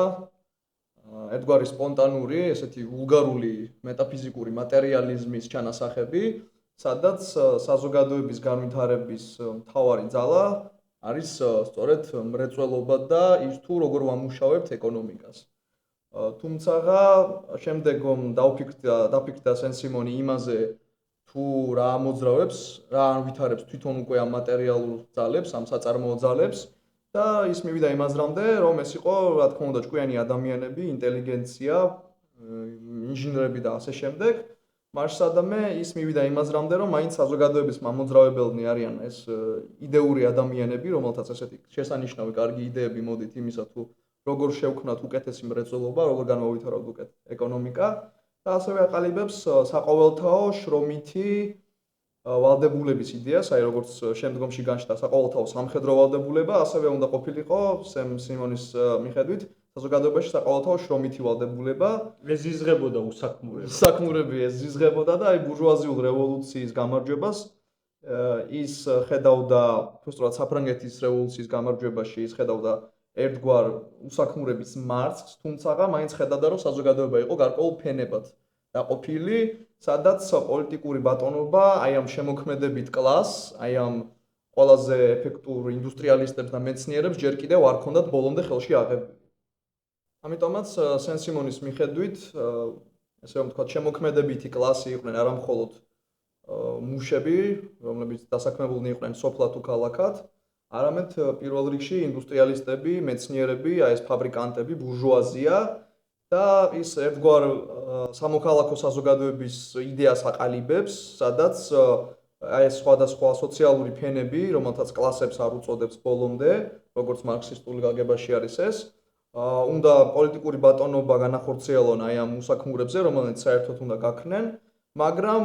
ერთგვარი სპონტანური, ესეთი ვულგარული მეტაფიზიკური მატერიალიზმის ჩანასახები, სადაც საზოგადოების განვითარების მთავარი ძალა არის სწორედ მრეწველობა და ის თუ როგორ ვამუშავებთ ეკონომიკას. თუმცა შემდეგ დაფიქრდა სენ-სიმონი იმაზე, თუ რა ამოძრავებს, რა ანვითარებს თვითონ უკვე ამ მატერიალურ ძალებს, ამ საწარმოო ძალებს და ის მივიდა იმაზრამდე, რომ ეს იყო, რა თქმა უნდა, ჭკვიანი ადამიანები, ინტელიგენცია, ინჟინრები და ასე შემდეგ. მარშსადამე ის მივიდა იმაზრამდე, რომ მაინც საზოგადოების მამოძრავებელნი არიან ეს იდეური ადამიანები, რომელთაც ესეთი შესანიშნავი კარგი იდეები მოდით იმისა თუ როგორ შევქმნათ უკეთესი მრეწველობა, როგორ განმოვითარავთ უკეთ ეკონომიკა და ასევე აყალიბებს საყოველთაო შრომითი ვალდებულების იდეას, აი როგორც შემდგომში განჩნდა საყოველთაო სამხედრო ვალდებულება, ასევე უნდა ყოფილიყო სენ-სიმონის მიხედვით საზოგადოებაში საყოველთაო შრომითი ვალდებულება. ეს იზღებოდა უსაქმურებლად. საქმურები ეს იზღებოდა და აი ბურჟუაზიულ რევოლუციის გამარჯვებას ის ხედავდა, უბრალოდ საფრანგეთის რევოლუციის გამარჯვებაში ის ხედავდა ერთგვარ უსაქმურების მარცხს, თუმცა მაინც ხედავდა, რომ საზოგადოება იყო გარკვეულ ფენებად დაყოფილი, სადაც პოლიტიკური ბატონობა აი ამ შემოქმედებით კლასს, აი ამ ყველაზე ეფექტურ ინდუსტრიალისტებს და მეცნიერებს ჯერ კიდევ არ ჰქონდათ ბოლომდე ხელში აღებული. ამიტომაც სენ-სიმონის მიხედვით, ესე რომ ვთქვათ, შემოქმედებითი კლასი იყვნენ არა მხოლოდ მუშები, რომლებიც დასაქმებულნი იყვნენ სოფლად თუ ქალაქად, არამედ პირველ რიგში ინდუსტრიალისტები, მეცნიერები, აი ეს ფაბრიკანტები, ბურჟუაზია და ის ერთგვარ სამოქალაქო საზოგადოების იდეას აყალიბებს, სადაც აი ეს სხვადასხვა სოციალური ფენები, რომელთაც კლასებს არ უწოდებს ბოლომდე, როგორც მარქსისტული გაგებაში არის ეს, უნდა პოლიტიკური ბატონობა განახორციელონ აი ამ უსაქმურებზე, რომელიც საერთოდ უნდა გაქრნენ, მაგრამ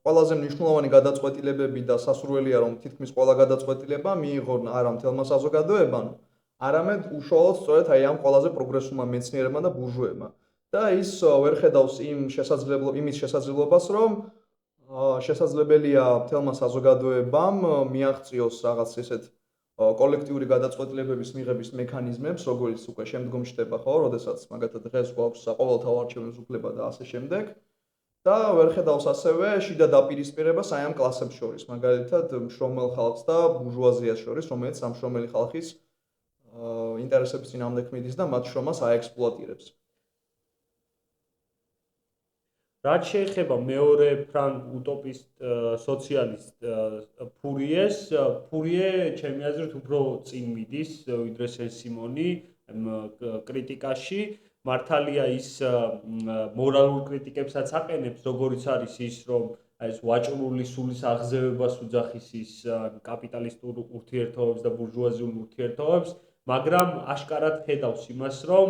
ყველაზე მნიშვნელოვანი გადაწყვეტილებები და სასურველია, რომ თითქმის ყველა გადაწყვეტილება მიიღონ არა მთელმა საზოგადოებამ, არამედ უშუალოდ სწორედ აი ამ ყველაზე პროგრესულმა მეცნიერებმა და ბურჟუებმა. და ის ვერ ხედავს იმის შესაძლებლობას, რომ შესაძლებელია მთელმა საზოგადოებამ მიაღწიოს რაღაც ესეთ კოლექტიური გადაწყვეტილებების მიღების მექანიზმებს, როგორც უკვე შემდგომში ხდება, ხო, როდესაც მაგათაც დღეს გვაქვს საყოველთაო არჩევნის უფლება და ასე შემდეგ. და ვერ ხედავს ასევე შიდა დაპირისპირებას აი ამ კლასებს შორის, მაგალითად მშრომელ ხალხს და ბურჟუაზიას შორის, რომელიც ამ მშრომელი ხალხის ინტერესების წინააღმდეგ მიდის და მათ შრომას აექსპლუატირებს. რაც შეეხება მეორე ფრანგ უტოპისტ სოციალისტ ფურიეს, ფურიე ჩემი აზრით უფრო წინ მიდის ვიდრე სენ-სიმონი კრიტიკაში. მართალია ის მორალურ კრიტიკებსაც აყენებს, როგორიც არის ის, რომ აი ეს ვაჭრული სულის აღზევებას უძახის ის კაპიტალისტურ ურთიერთობებს და ბურჟუაზიულ ურთიერთობებს, მაგრამ აშკარად ხედავს იმას, რომ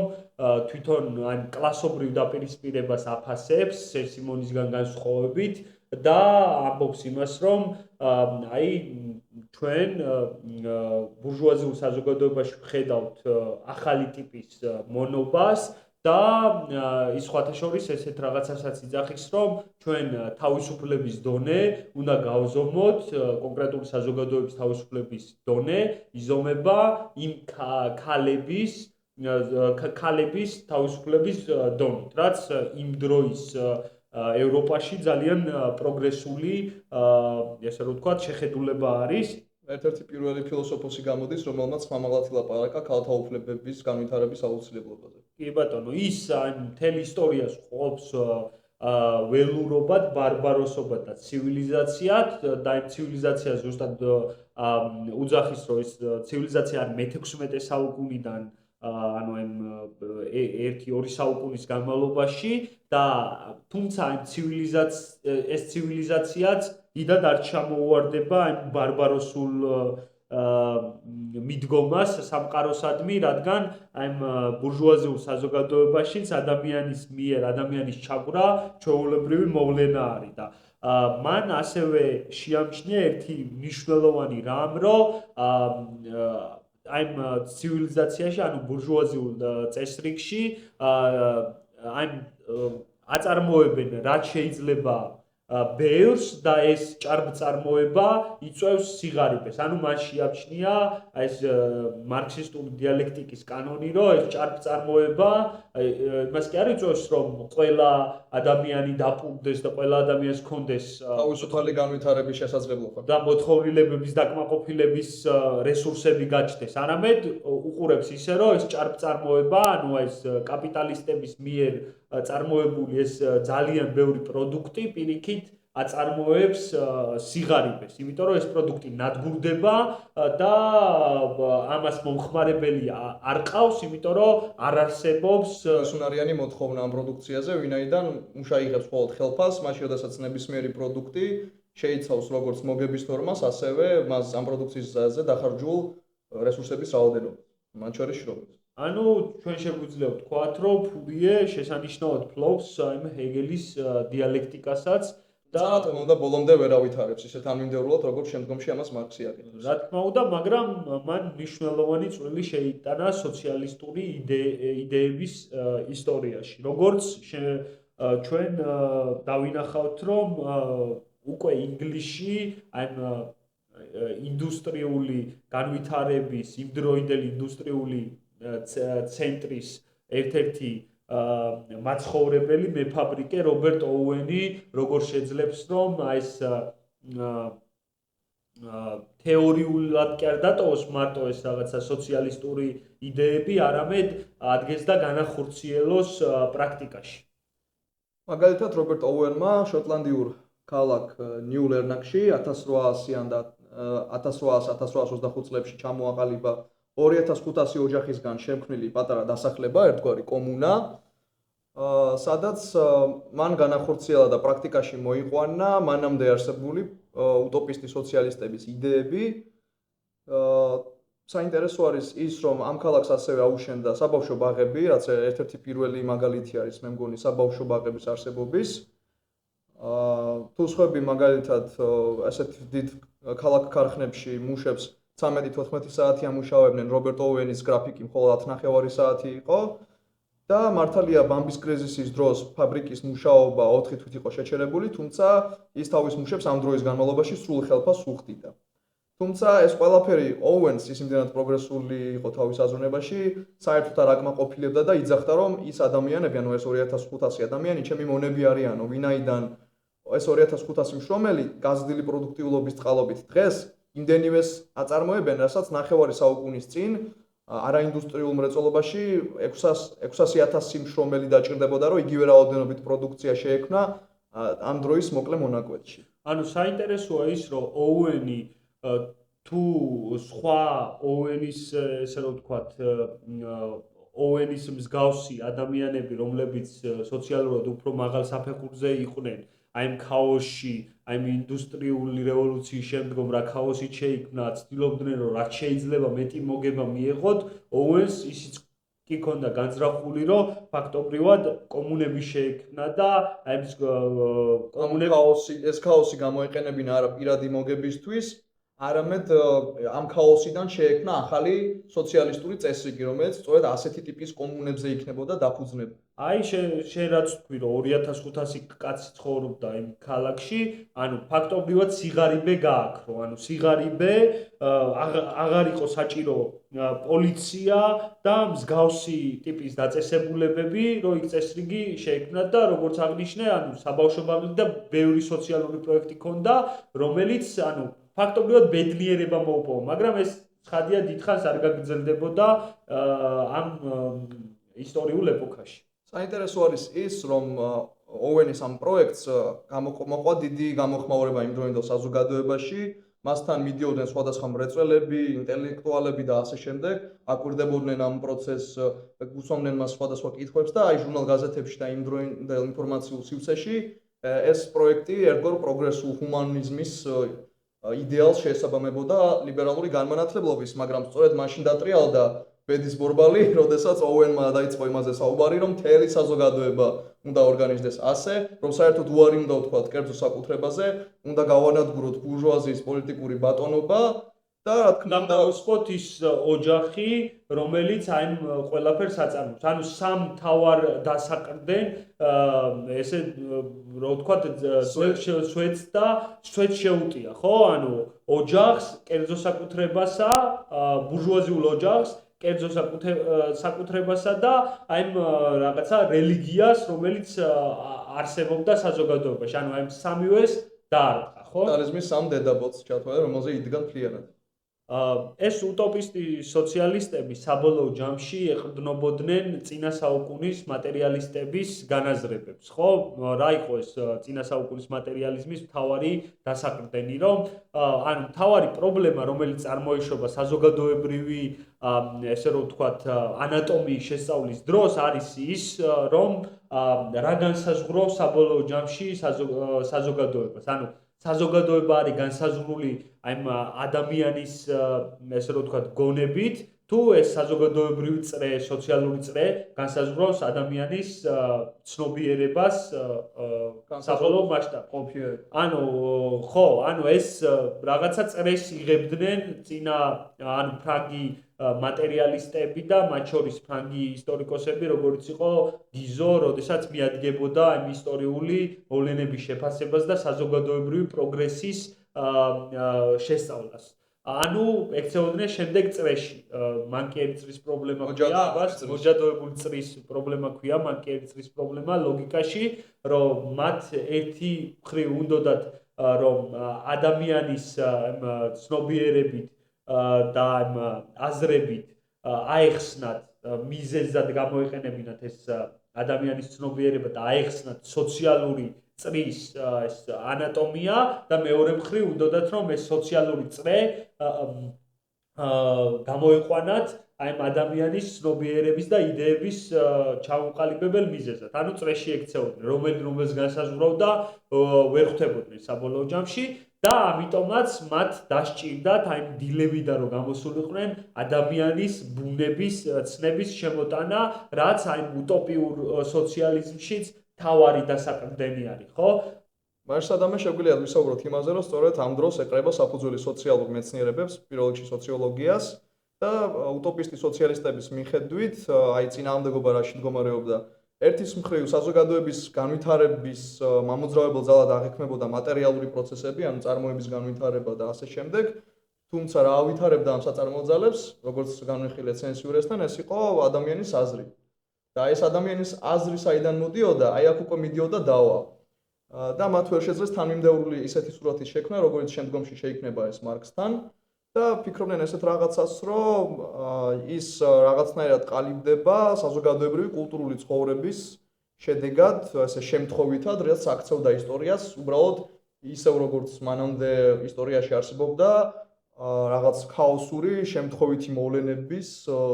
თვითონ ან კლასობრივ დაპირისპირებას აფასებს სემონისგან განსხვავებით და ამბობს იმას, რომ აი ჩვენ ბურჟუაზიულ საზოგადოებაში ვხედავთ ახალი ტიპის მონობას და ის სხვათა შორის ესეთ რაღაცასაც იძახის, რომ ჩვენ თავისუფლების დონე უნდა გავზომოთ, კონკრეტული საზოგადოების თავისუფლების დონე იზომება იმ ქალების თავისუფლების დონით, რაც იმ დროის ევროპაში ძალიან პროგრესული, ესე რომ ვთქვათ, შეხედულება არის. ერთ-ერთი პირველი ფილოსოფოსი გამოდის, რომელმაც ხმამაღლად ილაპარაკა ქალთა უფლებების განვითარების აუცილებლობაზე. კი ბატონო, ის მთელი ისტორიას ყოფს ველურობად, ბარბაროსობად და ცივილიზაციად და იმ ცივილიზაციას ზუსტად უძახის, რომ ეს ცივილიზაცია არის მე-16 საუკუნიდან ანუ ამ 1-2 საუკუნის განმავლობაში და თუმცა ეს ცივილიზაციაც დიდად არ ჩამოუვარდება ამ ბარბაროსულ მიდგომას სამყაროსადმი, რადგან ამ ბურჟუაზიულ საზოგადოებაშიც ადამიანის ჩაგვრა ჩვეულებრივი მოვლენა არის და მან ასევე შეამჩნია ერთი მნიშვნელოვანი რამ, რომ ამ ცივილიზაციაში, ანუ ბურჟუაზიულ წესრიგში ამ აწარმოებენ რაც შეიძლება ბევრს და ეს ჭარბწარმოება იწვევს სიღარიბეს. ანუ მან შეამჩნია ეს მარქსისტული დიალექტიკის კანონი, რომ ეს ჭარბწარმოება იმას კი არ იწვევს, რომ ყველა ადამიანი დაპყრობდეს და ყველა ადამიანს ჰქონდეს თავისუფალი განვითარების შესაძლებლობა და მოთხოვნილებების დაკმაყოფილების რესურსები გაჩნდეს. არამედ უყურებს ისე, რომ ეს ჭარბწარმოება, ანუ ეს კაპიტალისტების მიერ წარმოებული ეს ძალიან ბევრი პროდუქტი პირიქით აწარმოებს სიღარიბეს, იმიტომ რომ ეს პროდუქტი ნადგურდება და ამას მომხმარებელი არ ყავს, იმიტომ რომ არ არსებობს სუნარიანი მოთხოვნა ამ პროდუქციაზე, ვინაიდან მუშა იღებს მხოლოდ ხელფასს, მაშინ როდესაც ნებისმიერი პროდუქტი შეიცავს როგორც მოგების ნორმას, ასევე მას ამ პროდუქციაზე დახარჯულ რესურსების რაოდენობას, მათ შორის შრომებს. ანუ ჩვენ შეგვიძლია ვთქვათ, რომ ფურიე შესანიშნავად ფლობს იმ ჰეგელის დიალექტიკასაც და რა თქმა უნდა ბოლომდე ვერ ავითარებს ისეთ ამიმდევრულად, როგორც შემდგომში ამას მარქსი აკეთებს. რა თქმა უნდა, მაგრამ მან მნიშვნელოვანი წვლილი შეიტანა სოციალისტური იდეების ისტორიაში. როგორც ჩვენ დავინახავთ, რომ უკვე ინგლისში ამ ინდუსტრიული განვითარების, იმდროინდელი ინდუსტრიული ცენტრის ერთ-ერთი მაცხოვრებელი მეფაბრიკე რობერტ ოუენი როგორ შეძლებს რომ ეს თეორიულად კი არ დატოვოს მარტო ეს რაღაცა სოციალისტური იდეები, არამედ ადგეს და განახორციელოს პრაქტიკაში. მაგალითად რობერტ ოუენმა შოტლანდიურ ქალაქ ნიუ-ლერნაკში 1800-იან და 1800-1825 წლებში ჩამოაყალიბა 2500 ოჯახისგან შემქმნილი პატარა დასახლება, ერთგვარი კომუნა, სადაც მან განახორციელა და პრაქტიკაში მოიყვანა მანამდე არსებული უტოპისტი სოციალისტების იდეები. საინტერესო არის ის, რომ ამ ქალაქს ასევე აუშენდა საბავშვო ბაღები, რაც ერთ-ერთი პირველი მაგალითი არის, მე მგონი, საბავშვო ბაღების არსებობის. თუ სხვები მაგალითად ასეთ დიდ ქალაქ-ქარხნებში მუშებს 13-14 საათი ამუშავებდნენ, რობერტ ოუენის გრაფიკი მხოლოდ 10 საათი იყო და მართალია ბამბის კრიზისის დროს ფაბრიკის მუშაობა 4 თვით იყო შეჩერებული, თუმცა ის თავის მუშებს ამ დროის განმავლობაში სრულ ხელფასს უხდიდა. თუმცა ეს ყველაფერი ოუენს ის იმდენად პროგრესული იყო თავის აზროვნებაში, საერთოდ არ აკმაყოფილებდა და იძახდა, რომ ის ადამიანები, ანუ ეს 2500 ადამიანი, ჩემი მონები არიანო, ვინაიდან ეს 2500 მშრომელი გაზრდილი პროდუქტიულობის წყალობით დღეს იმდენივეს აწარმოებენ, რასაც 9 საუკუნის წინ არაინდუსტრიულ მრეწველობაში 600,000 მშრომელი დაჭირდებოდა, რომ იგივე რაოდენობით პროდუქცია შეექმნა ამ დროის მოკლე მონაკვეთში. ანუ საინტერესოა ის, რომ ოუენი თუ სხვა ოუენის, ესე რომ ვთქვათ, ოუენის მსგავსი ადამიანები, რომლებიც სოციალურად უფრო მაღალ საფეხურზე იყვნენ, აი ამ ქაოსში აი იმ ინდუსტრიული რევოლუციის შემდგომ რა ქაოსი შეიქმნა, ცდილობდნენ რომ რაც შეიძლება მეტი მოგება მიეღოთ, ოუენს ისიც კი ქონდა განზრახული, რომ ფაქტობრივად კომუნები შეიქმნა და აი ეს ეს ქაოსი გამოეყენებინა არა პირადი მოგებისთვის, არამედ ამ ქაოსიდან შეექმნა ახალი სოციალისტური წესრიგი, რომელიც სწორედ ასეთი ტიპის კომუნებზე იქნებოდა დაფუძნებული. აი შენ რაც თქვი რომ 2500 კაცი ცხოვრობდა იმ ქალაქში, ანუ ფაქტობრივად სიღარიბე გააქრო, ანუ სიღარიბე აღარ იყო საჭირო პოლიცია და მსგავსი ტიპის დაწესებულებები, რომ იქ წესრიგი შეექმნათ და როგორც აღნიშნე, ანუ საბავშვო ბაღი და ბევრი სოციალური პროექტი ქონდა, რომელიც ანუ ფაქტობრივად ბედნიერება მოუპოვა, მაგრამ ეს ცხადია დიდხანს არ გაგრძელდებოდა ამ ისტორიულ ეპოქაში. საინტერესო არის ის, რომ ოუენის ამ პროექტს მოყვა დიდი გამოხმაურება იმ დროინდელ საზოგადოებაში, მასთან მიდიოდნენ სხვადასხვა მრეწველები, ინტელექტუალები და ასე შემდეგ, აკვირდებოდნენ ამ პროცესს, უსვამდნენ მას სხვადასხვა კითხვებს და აი ჟურნალ-გაზეთებში და იმ დროინდელ ინფორმაციულ სივრცეში ეს პროექტი ერთგვარ პროგრესულ ჰუმანიზმის იდეალს შეესაბამებოდა ლიბერალური განმანათლებლობის, მაგრამ სწორედ მაშინ დატრიალდა ბედის ბორბალი, როდესაც ოუენმა დაიწყო იმაზე საუბარი, რომ მთელი საზოგადოება უნდა ორგანიზდეს ასე, რომ საერთოდ უარი უნდა ვთქვათ კერძო საკუთრებაზე, უნდა გავანადგუროთ ბურჟუაზიის პოლიტიკური ბატონობა და რა თქმა უნდა დავუსხოთ ის ოჯახი, რომელიც აი ყველაფერს აწარმოებს. ანუ სამ მთავარ დასაყრდენ ესე რა ვთქვათ სვეტს და სვეტს შეუტია, ხო? ანუ ოჯახს, კერძო საკუთრებასა, ბურჟუაზიულ ოჯახს კერძო საკუთრებასა და აი რაღაცა რელიგიას, რომელიც არსებობდა საზოგადოებაში. ანუ აი სამივეს დაარტყა, ხო? კაპიტალიზმის სამ დედაბოძს ჩათვალე, რომელზე იდგა მთლიანად. ეს უტოპისტი სოციალისტები საბოლოო ჯამში ეყრდნობოდნენ წინა საუკუნის მატერიალისტების განაზრებებს, ხო? რა იყო ეს წინა საუკუნის მატერიალიზმის მთავარი დასაყრდენი, რომ ანუ მთავარი პრობლემა, რომელიც წარმოიშობა საზოგადოებრივი ესე რომ ვთქვათ, ანატომიის შესწავლის დროს არის ის, რომ რა განსაზღვრავს საბოლოო ჯამში საზოგადოებას. ანუ საზოგადოება არის განსაზღვრული აი ადამიანის ესე რომ ვთქვათ გონებით, თუ ეს საზოგადოებრივი წრე, სოციალური წრე განსაზღვრავს ადამიანის ცნობიერებას საბოლოო მასშტაბში. ანუ ხო, ანუ ეს რაღაცა წრეს იღებდნენ წინა ანუ ფრანგი მატერიალისტები და მათ შორის ფრანგი ისტორიკოსები, როგორც იყო გიზო, როდესაც მიადგებოდა ამ ისტორიული მოვლენების შეფასებას და საზოგადოებრივი პროგრესის შესწავლას. ანუ ექცეოდნენ შემდეგ წრეში. მანკიერი წრის პრობლემა ქვია, მოჯადოებული წრის პრობლემა ქვია, მანკიერი წრის პრობლემა ლოგიკაში, რომ მათ ერთი მხრივ უნდათ რომ ადამიანის ცნობიერებით და აზრებით აეხსნათ მიზეზად გამოეყენებინათ ეს ადამიანის ცნობიერება და აეხსნათ სოციალური წრის ეს ანატომია და მეორე მხრივ უნდათ რომ ეს სოციალური წრე გამოეყვანათ აი ადამიანის ცნობიერების და იდეების ჩამოყალიბებელ მიზეზად. ანუ წრეში ექცეოდნენ, რომელს განსაზღვრავდა ვერ ხვდებოდნენ საბოლოო ჯამში და ამიტომაც მათ დასჭირდათ აი დილებიდან რომ გამოსულიყვნენ ადამიანის ბუნების ცნების შემოტანა, რაც აი უტოპიურ სოციალიზმშიც თავარი დასაყრდენი არის, ხო? მაშადამე შეგვიძლია ვისაუბროთ იმაზე, რომ სწორედ ამ დროს ეყრება საფუძველი სოციალურ მეცნიერებებს, პირველ რიგში სოციოლოგიას და უტოპისტი სოციალისტების მიხედვით, აი წინააღმდეგობა რაში მდგომარეობდა. ერთის მხრივ საზოგადოების განვითარების მამოძრავებელ ძალად აღიქმებოდა მატერიალური პროცესები, ანუ წარმოების განვითარება და ასე შემდეგ. თუმცა რა ავითარებდა ამ საწარმოო ძალებს, როგორც განვიხილეთ სენსიურესთან, ეს იყო ადამიანის აზრი. და ეს ადამიანის აზრი საიდან მოდიოდა, აი აქ უკვე მიდიოდა დავა. და მათ ვერ შეძლეს თანმიმდევრული ისეთი სურათის შექმნა, როგორც შემდგომში შეიქმნება ეს მარქსთან და ფიქრობდნენ ესეთ რაღაცას, რომ ის რაღაცნაირად ყალიბდება საზოგადოებრივი კულტურული ცხოვრების შედეგად, ესე შემთხვევითად, რაც აქცევდა ისტორიას, უბრალოდ ისევ როგორც მანამდე ისტორიაში არსებობდა რაღაც ქაოსური შემთხვევითი მოვლენების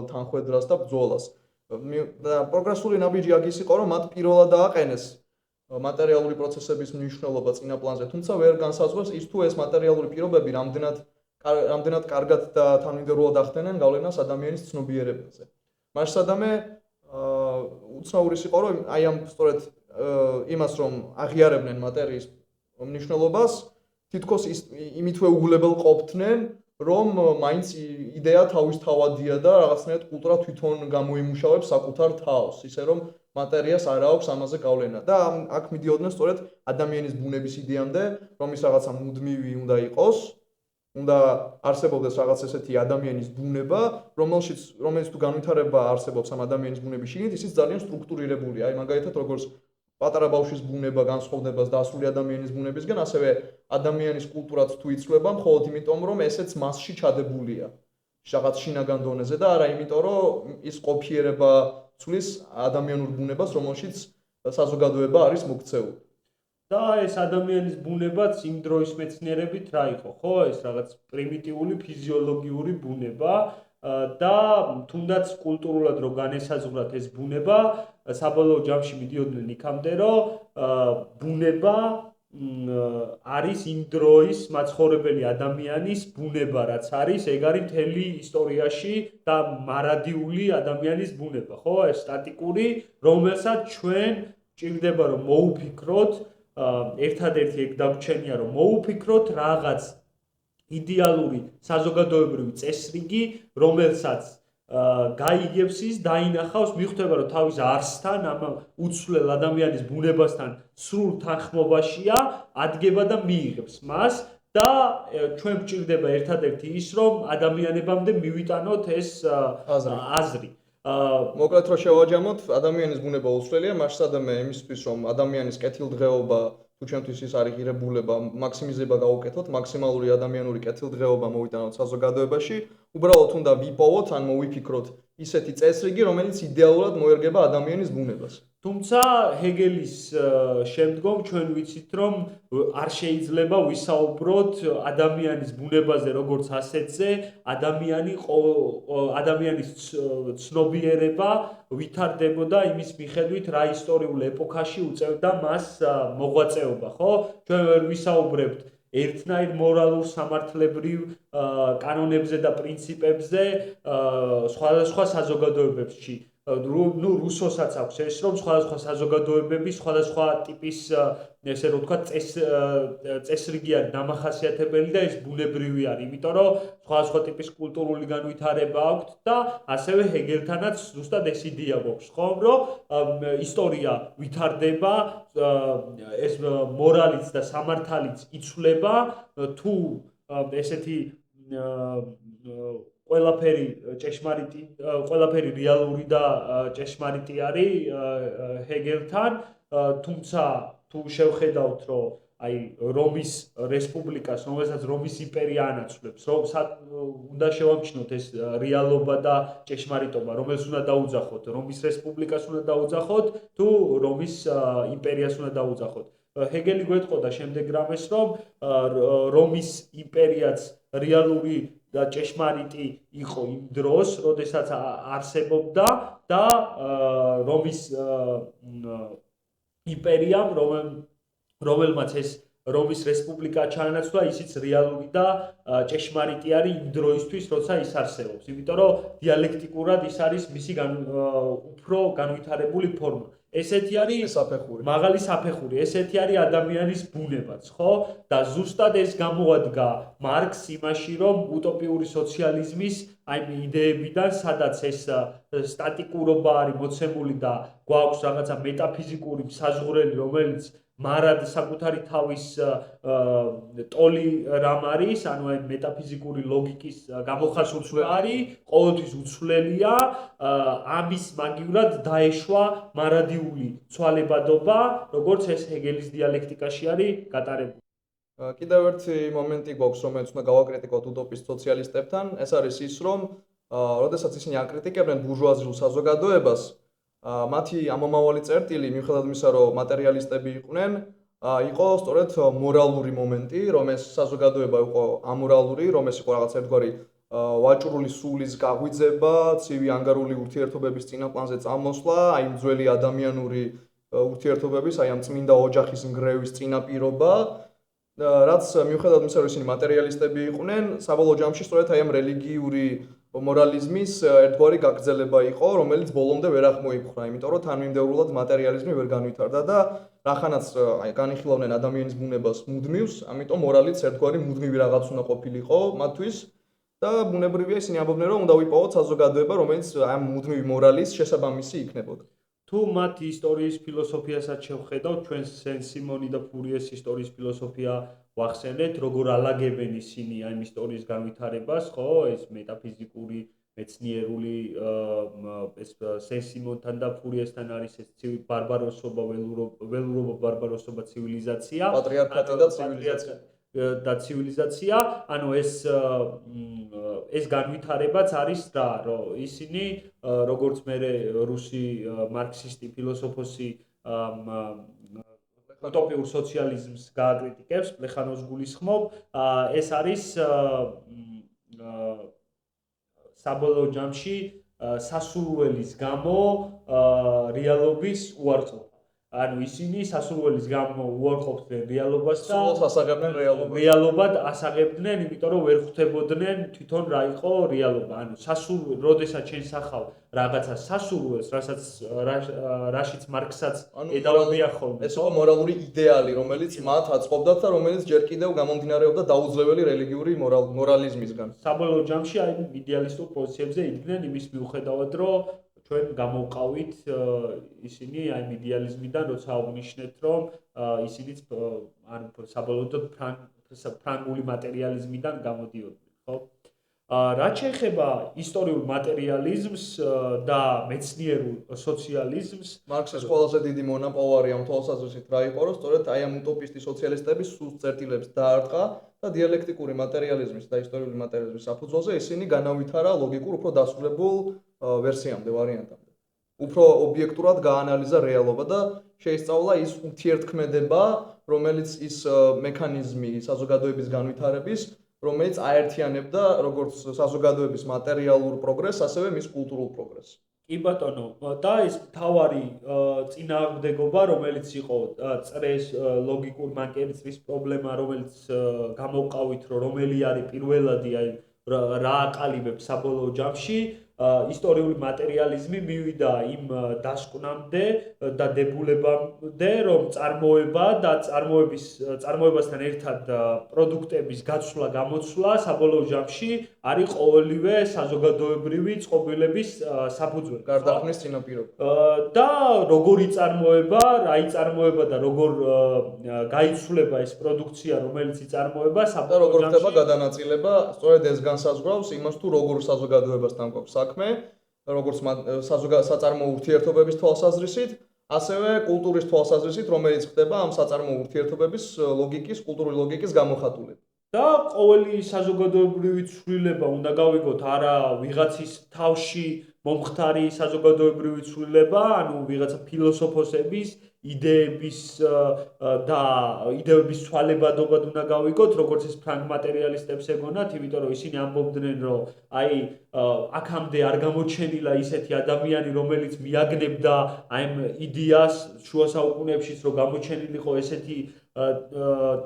თანხვედრას და ბრძოლას. და პროგრესული ნაბიჯი აქ ის იყო, რომ მათ პირველად დააყენეს მატერიალური პროცესების მნიშვნელობა წინა პლანზე, თუმცა ვერ განსაზღვრავს ის თუ ეს მატერიალური პირობები რამდენად კარგად და თანმიმდევრულად ახდენენ გავლენას ადამიანის ცნობიერებაზე. მაშსადამე უცნაურის იყო, რომ აი ამ სწორედ იმას რომ აღიარებდნენ მატერიის მნიშვნელობას, თითქოს იმითვე უგულებელ ყოფდნენ, რომ მაინც იდეა თავისთავადია და რაღაცნაირად კულტურა თვითონ გამოიმუშავებს საკუთარ თავს, ისე რომ მატერიას არ აქვს ამაზე გავლენა და აქ მიდიოდნენ სწორედ ადამიანის ბუნების იდეამდე, რომ ის რაღაცა მუდმივი უნდა იყოს, უნდა არსებობდეს რაღაც ესეთი ადამიანის ბუნება, რომელიც თუ განვითარება არსებობს ამ ადამიანის ბუნების შიგნით, ისიც ძალიან სტრუქტურირებულია. აი მაგალითად როგორც პატარა ბავშვის ბუნება განსხვავდება დასრული ადამიანის ბუნებისგან, ასევე ადამიანის კულტურაც თუ იცვლება, მხოლოდ იმიტომ, რომ ესეც მასში ჩადებულია რაღაც შინაგან დონეზე და არა იმიტომ, რომ ის ყოფიერება ცვლის ადამიანურ ბუნებას, რომელშიც საზოგადოება არის მოქცეული. და ეს ადამიანის ბუნებაც იმ დროის მეცნიერებით რა იყო, ხო? ეს რაღაც პრიმიტიული ფიზიოლოგიური ბუნება და თუნდაც კულტურულად რო განესაზღვრათ ეს ბუნება, საბოლოო ჯამში მიდიოდნენ იქამდე, რომ ბუნება არის იმ დროის მაცხოვრებელი ადამიანის ბუნება, რაც არის, ეგ არის მთელი ისტორიაში და მარადიული ადამიანის ბუნება, ხო? ეს სტატიკური, რომელსაც ჩვენ ჭირდება რომ მოუფიქროთ, ერთადერთი ეგ დაგვრჩენია რომ მოუფიქროთ რაღაც იდეალური საზოგადოებრივი წესრიგი, რომელსაც გაიგებს ის, დაინახავს, მიხვდება რომ თავის არსთან, ამ უცვლელ ადამიანის ბუნებასთან სრულ თანხმობაშია, ადგება და მიიღებს მას და ჩვენ გვჭირდება ერთადერთი ის, რომ ადამიანებამდე მივიტანოთ ეს აზრი. მოკლედ რო შევაჯამოთ, ადამიანის ბუნება უცვლელია, მასშტაბებია იმისთვის, რომ ადამიანის კეთილდღეობა თუ ჩვენთვის ის არის ღირებულება, მაქსიმიზება გავუკეთოთ, მაქსიმალური ადამიანური კეთილდღეობა მოვიტანოთ საზოგადოებაში, უბრალოდ უნდა ვიპოვოთ ან მოვიფიქროთ ისეთი წესრიგი, რომელიც იდეალურად მოერგება ადამიანის ბუნებას. თუმცა ჰეგელის შემდგომ ჩვენ ვიცით, რომ არ შეიძლება ვისაუბროთ ადამიანის ბუნებაზე როგორც ასეთზე, ადამიანის ცნობიერება ვითარდებოდა იმის მიხედვით, რა ისტორიულ ეპოქაში უწევდა მას მოღვაწეობა, ხო? ჩვენ ვერ ვისაუბრებთ ერთნაირ მორალურ სამართლებრივ კანონებზე და პრინციპებზე სხვადასხვა საზოგადოებებში. რუსოსაც აქვს ეს, რომ სხვადასხვა საზოგადოებები, სხვადასხვა ტიპის, ესე რომ ვთქვათ, წესრიგი არის დამახასიათებელი და ეს ბუნებრივი არის, იმიტომ რომ სხვადასხვა ტიპის კულტურული განვითარება აქვს და ასევე ჰეგელთანაც ზუსტად ეს იდეა გვაქვს, ხო, რომ ისტორია ვითარდება, ეს მორალიც და სამართალიც იცვლება, თუ ესეთი ყველაფერი ჭეშმარიტი, ყველაფერი რეალური და ჭეშმარიტი არის ჰეგელთან, თუმცა თუ შევხედავთ, რომ აი რომის რესპუბლიკას, რომელსაც რომის იმპერია ანაცვლებს, რომ უნდა შევამჩნიოთ ეს რეალობა და ჭეშმარიტობა, რომელს უნდა დაუძახოთ, რომის რესპუბლიკას უნდა დაუძახოთ, თუ რომის იმპერიას უნდა დაუძახოთ. ჰეგელი გვეტყოდა შემდეგ რამეს, რომ რომის იმპერიაც რეალური და ჭეშმარიტი იყო იმ დროს, როდესაც არსებობდა და რომის იმპერიამ, რომელმაც ეს რომის რესპუბლიკა ჩაანაცვლა, ისიც რეალური და ჭეშმარიტი არის იმ დროისთვის, როცა ის არსებობს. იმიტომ რომ დიალექტიკურად ის არის მისი უფრო განვითარებული ფორმა. ესეთი არის მაღალი საფეხური, ესეთი არის ადამიანის ბუნებაც, ხო? და ზუსტად ეს გამოადგა მარკს იმაში, რომ უტოპიური სოციალიზმის აი იდეებიდან, სადაც ეს სტატიკურობა არის მოცემული და გვაქვს რაღაცა მეტაფიზიკური საზღვრელი, რომელიც მარად საკუთარი თავის ტოლი რამ არის, ანუ აი მეტაფიზიკური ლოგიკის გამოხასულა არის, ყოველთვის უცვლელია, ამის მაგივრად დაეშვა მარადიული ცვალებადობა, როგორც ეს ჰეგელის დიალექტიკაში არის გატარებული. კიდევ ერთი მომენტი გვაქვს, რომელიც უნდა გავაკრიტიკოთ უტოპის სოციალისტებთან, ეს არის ის, რომ როდესაც ისინი აკრიტიკებენ ბურჟუაზიულ საზოგადოებას, მათი ამომავალი წერტილი, მიუხედავად იმისა, რომ მატერიალისტები იყვნენ, იყო სწორედ მორალური მომენტი, რომ ეს საზოგადოება იყო ამორალური, რომ ეს იყო რაღაც ერთგვარი ვაჭრული სულის გაღვიძება, ცივი ანგარული ურთიერთობების წინაპლანზე წამოსვლა, აი ძველი ადამიანური ურთიერთობების, აი ამ წმინდა ოჯახის ნგრევის წინაპირობა, რაც მიუხედავად იმისა, რომ ისინი მატერიალისტები იყვნენ, საბოლოო ჯამში სწორედ აი ამ რელიგიური მორალიზმის ერთგვარი გაგრძელება იყო, რომელიც ბოლომდე ვერ აღმოიფხვრა, იმიტომ რომ თანმიმდევრულად მატერიალიზმი ვერ განვითარდა და რახანაც აი განიხილავდნენ ადამიანის ბუნებას მუდმივს, ამიტომ მორალიც ერთგვარი მუდმივი რაღაც უნდა ყოფილიყო მათთვის და ბუნებრივია ისინი ამბობდნენ, რომ უნდა ვიპოვოთ საზოგადოება, რომელიც ამ მუდმივი მორალის შესაბამისი იქნებოდა. თუ მათ ისტორიის ფილოსოფიასაც შევხედავთ, ჩვენ სენ-სიმონი და ფურიეს ისტორიის ფილოსოფია ვახსენეთ, როგორ ალაგებენ ისინი ამ ისტორიის განვითარებას, ხო, ეს მეტაფიზიკური, მეცნიერული ეს სენ-სიმონთან და ფურიესთან არის ეს ბარბაროსობა, ველურობა, ბარბაროსობა, ცივილიზაცია, პატრიარქატი და ცივილიზაცია. და ცივილიზაცია, ანუ ეს განვითარებაც არის რა, რომ ისინი როგორც მე რუსი მარქსისტი ფილოსოფოსი უტოპიურ სოციალიზმს გააკრიტიკებს, პლეხანოვს გულისხმობ, ეს არის საბოლოო ჯამში სასურველის გამო რეალობის უარყოფა. ანუ ისინი სასურველის გამო უარყოფდნენ რეალობას და სულს ასაღებდნენ რეალობას. რეალობად ასაღებდნენ, იმიტომ რომ ვერ ხვდებოდნენ თვითონ რა იყო რეალობა. ანუ როდესაც შენ სახავ რაღაცა სასურველს, რაშიც მარქსაც ედავებია ხოლმე. ეს იყო მორალური იდეალი, რომელიც მათ აწყობდათ და რომელიც ჯერ კიდევ გამომდინარეობდა დაუძლეველი რელიგიური მორალიზმისგან. საბოლოო ჯამში აი იდეალისტურ პოზიციებზე იდგნენ იმის მიუხედავად, რომ ჩვენ გამოვყავით ისინი აი იდეალიზმიდან, როცა აღნიშნეთ, რომ ისინიც ან საბოლოოდ ფრანგული მატერიალიზმიდან გამოდიოდნენ, ხო? რაც შეეხება ისტორიულ მატერიალიზმს და მეცნიერულ სოციალიზმს, მარქსის ყველაზე დიდი მონაპოვარი ამ თვალსაზრისით რა იყო, რომ სწორედ აი ამ უტოპისტი სოციალისტების სუსტ წერტილებს დაარტყა და დიალექტიკური მატერიალიზმის და ისტორიული მატერიალიზმის საფუძველზე ისინი განავითარა ლოგიკურ უფრო დასრულებულ ვერსიამდე, ვარიანტამდე. უფრო ობიექტურად გაანალიზა რეალობა და შეისწავლა ის ურთიერთქმედება, რომელიც ის მექანიზმი საზოგადოების განვითარების, რომელიც აერთიანებდა როგორც საზოგადოების მატერიალურ პროგრესს, ასევე მის კულტურულ პროგრესს. კი ბატონო, და ეს მთავარი წინააღმდეგობა, რომელიც იყო წრეს ლოგიკურ მანკერწრის პრობლემა, რომელიც გამოვყავით, რომ რომელი არის პირველადი, აი რა აყალიბებს საბოლოო ჯამში, ისტორიული მატერიალიზმი მივიდა იმ დასკვნამდე და დებულებამდე, რომ წარმოება და წარმოებასთან ერთად პროდუქტების გაცვლა, გამოცვლა საბოლოო ჯამში არის ყოველივე საზოგადოებრივი წყობილების საფუძველი. გარდაქმნის წინაპირობა. და როგორი წარმოება, რა იწარმოება და როგორ გაიცვლება ეს პროდუქცია, რომელიც იწარმოება და როგორ ხდება გადანაწილება, სწორედ ეს განსაზღვრავს იმას, თუ როგორ საზოგადოებასთან გვაქვს საქმე, როგორც საწარმოო ურთიერთობების თვალსაზრისით, ასევე კულტურის თვალსაზრისით, რომელიც ხდება ამ საწარმოო ურთიერთობების ლოგიკის, კულტურული ლოგიკის გამოხატულება. და ყოველი საზოგადოებრივი ცვლილება უნდა გავიგოთ არა ვიღაცის თავში მომხდარი საზოგადოებრივი ცვლილება, ანუ ვიღაცა ფილოსოფოსების იდეების და იდეების ცვალებადობად უნდა გავიგოთ, როგორც ეს ფრანგ მატერიალისტებს ეგონათ, იმიტომ რომ ისინი ამბობდნენ, რომ აი აქამდე არ გამოჩენილა ისეთი ადამიანი, რომელიც მიაგნებდა აი იდეას შუა საუკუნეებშიც, რომ გამოჩენილიყო ესეთი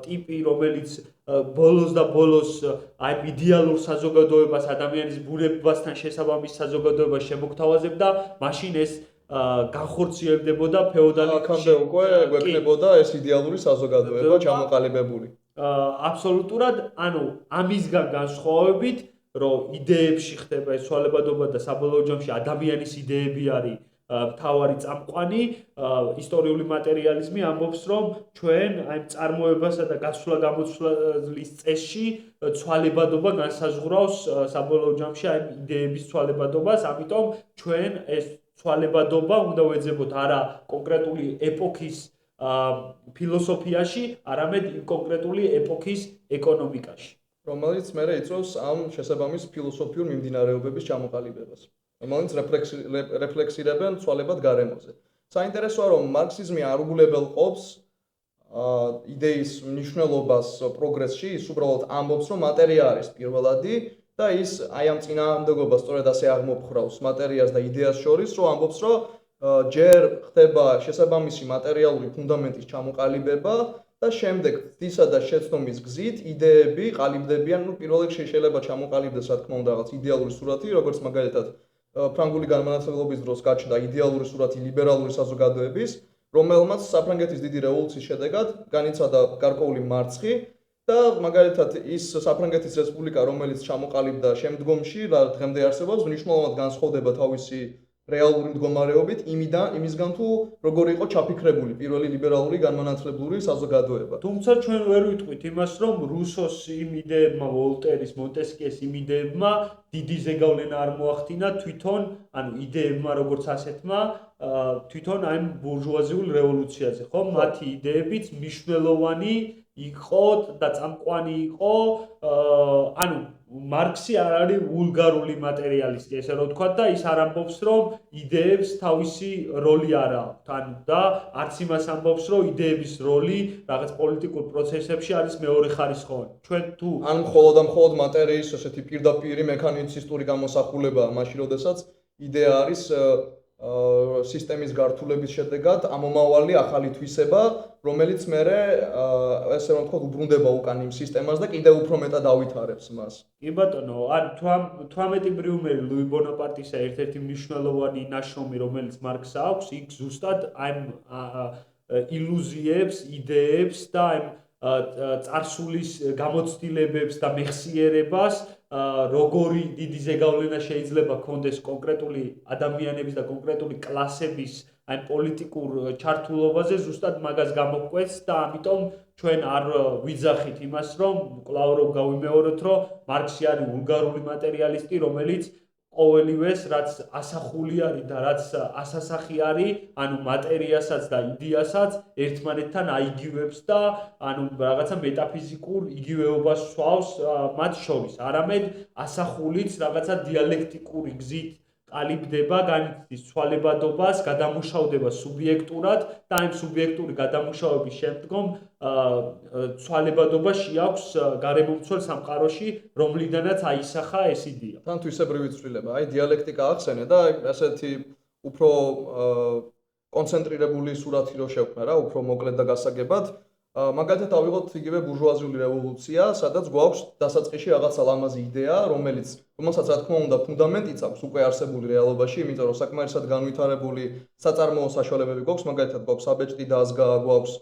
ტიპი, რომელიც ბოლოს და ბოლოს აი იდეალურ საზოგადოებას, ადამიანის ბუნებასთან შესაბამის საზოგადოებას შემოგთავაზებდა, მაშინ ეს განხორციელდებოდა ფეოდალიზმში. აქამდე უკვე გვექნებოდა ეს იდეალური საზოგადოება ჩამოყალიბებული. აბსოლუტურად, ანუ ამისგან განსხვავებით, რომ იდეებში ხდება ეს ცვალებადობა და საბოლოო ჯამში ადამიანის იდეები არის მთავარი წამყვანი, ისტორიული მატერიალიზმი ამბობს, რომ ჩვენ აი წარმოებასა და გაცვლა-გამოცვლის წესში ცვალებადობა განსაზღვრავს საბოლოო ჯამში აი იდეების ცვალებადობას, ამიტომ ჩვენ ეს ცვალებადობა უნდა ვეძებოთ არა კონკრეტული ეპოქის ფილოსოფიაში, არამედ კონკრეტული ეპოქის ეკონომიკაში, რომელიც მერე იწვევს ამ შესაბამის ფილოსოფიურ მიმდინარეობების ჩამოყალიბებას, რომელიც რეფლექსირებენ ცვალებად გარემოზე. საინტერესოა, რომ მარქსიზმი არ უგულებელყოფს იდეის მნიშვნელობას პროგრესში, ის უბრალოდ ამბობს, რომ მატერია არის პირველადი და ის აი ამ წინააღმდეგობას სწორედ ასე აღმოფხრავს მატერიას და იდეას შორის, რომ ამბობს, რომ ჯერ ხდება შესაბამისი მატერიალური ფუნდამენტის ჩამოყალიბება და შემდეგ ღვთისა და შეცდომის გზით იდეები ყალიბდებიან, პირველ რიგში შეიძლება ჩამოყალიბდეს, რა თქმა უნდა, რაღაც იდეალური სურათი, როგორც მაგალითად ფრანგული განმანათლებლობის დროს გაჩნდა იდეალური სურათი ლიბერალური საზოგადოების, რომელმაც საფრანგეთის დიდი რევოლუციის შედეგად განიცადა გარკვეული მარცხი და მაგალითად ის საფრანგეთის რესპუბლიკა, რომელიც ჩამოყალიბდა შემდგომში, რა დღემდე არსებობს, მნიშვნელოვნად განსხვავდება თავისი რეალური მდგომარეობით იმისგან თუ როგორი იყო ჩაფიქრებული პირველი ლიბერალური განმანათლებლური საზოგადოება. თუმცა ჩვენ ვერ ვიტყვით იმას, რომ რუსოს იმ იდეებმა, ვოლტერის, მონტესკიეს იმ იდეებმა დიდი ზეგავლენა არ მოახდინა თვითონ, ანუ იდეებმა როგორც ასეთმა, თვითონ აი ბურჟუაზიულ რევოლუციაზე, ხო? მათი იდეებიც მნიშვნელოვანი იყო და წამყვანი იყო, ანუ მარქსი არ არის ვულგარული მატერიალისტი, ესე რომ ვთქვა და ის არ ამბობს, რომ იდეებს თავისი როლი არ აქვს, ანუ და არც იმას ამბობს, რომ იდეების როლი რაღაც პოლიტიკურ პროცესებში არის მეორეხარისხოვანი. ჩვენ თუ ან მხოლოდ და მხოლოდ მატერიის ესეთი პირდაპირი მექანიცისტური გამოსახულება, მაშინ როდესაც იდეა არის სისტემის გართულების შედეგად ამომავალი ახალი თვისება, რომელიც მერე ესე რომ ვთქვათ, უბრუნდება უკან იმ სისტემას და კიდევ უფრო მეტად ავითარებს მას. კი ბატონო, ან 18 ბრიუმერი ლუი ბონაპარტისა ერთ-ერთი მნიშვნელოვანი ნაშრომი, რომელიც მარქსს აქვს, იქ ზუსტად აი ილუზიებს, იდეებს და აი წარსულის გამოცდილებებს და მეხსიერებას, როგორი დიდი ზეგავლენა შეიძლება ჰქონდეს კონკრეტული ადამიანების და კონკრეტული კლასების აი პოლიტიკურ ჩართულობაზე, ზუსტად მაგას გამოგვკვეთს და ამიტომ ჩვენ არ ვიძახით იმას, რომ კვლავ რომ გავიმეოროთ, რომ მარქსი არის ვულგარული მატერიალისტი, რომელიც ყოველივეს, რაც ასახული არის და რაც ასასახი არის, ანუ მატერიასაც და იდეასაც ერთმანეთთან აიგივებს და ანუ რაღაცა მეტაფიზიკურ იგივეობას სვავს მათ შორის. არამედ ასახულიც რაღაცა დიალექტიკური გზით ყალიბდება, განიცდის ცვალებადობას, გადამუშავდება სუბიექტურად და იმ სუბიექტური გადამუშავების შემდგომ ცვალებადობა შეაქვს გარემომცველ სამყაროში, რომლიდანაც აისახა ეს იდეა. თან თვისებრივი ცვლილება, აი დიალექტიკა ახსენე და ესეთი უფრო კონცენტრირებული სურათი რო შევქმნა რა, უფრო მოკლედ და გასაგებად. მაგალითად ავიღოთ იგივე ბურჟუაზიული რევოლუცია, სადაც გვაქვს დასაწყისში რაღაცა ლამაზი იდეა, რომელსაც რა თქმა უნდა ფუნდამენტიც აქვს უკვე არსებული რეალობაში, იმიტომ რომ საკმარისად განვითარებული საწარმოო საშუალებები გვაქვს, მაგალითად გვაქვს საბეჭდი დაზგა, გვაქვს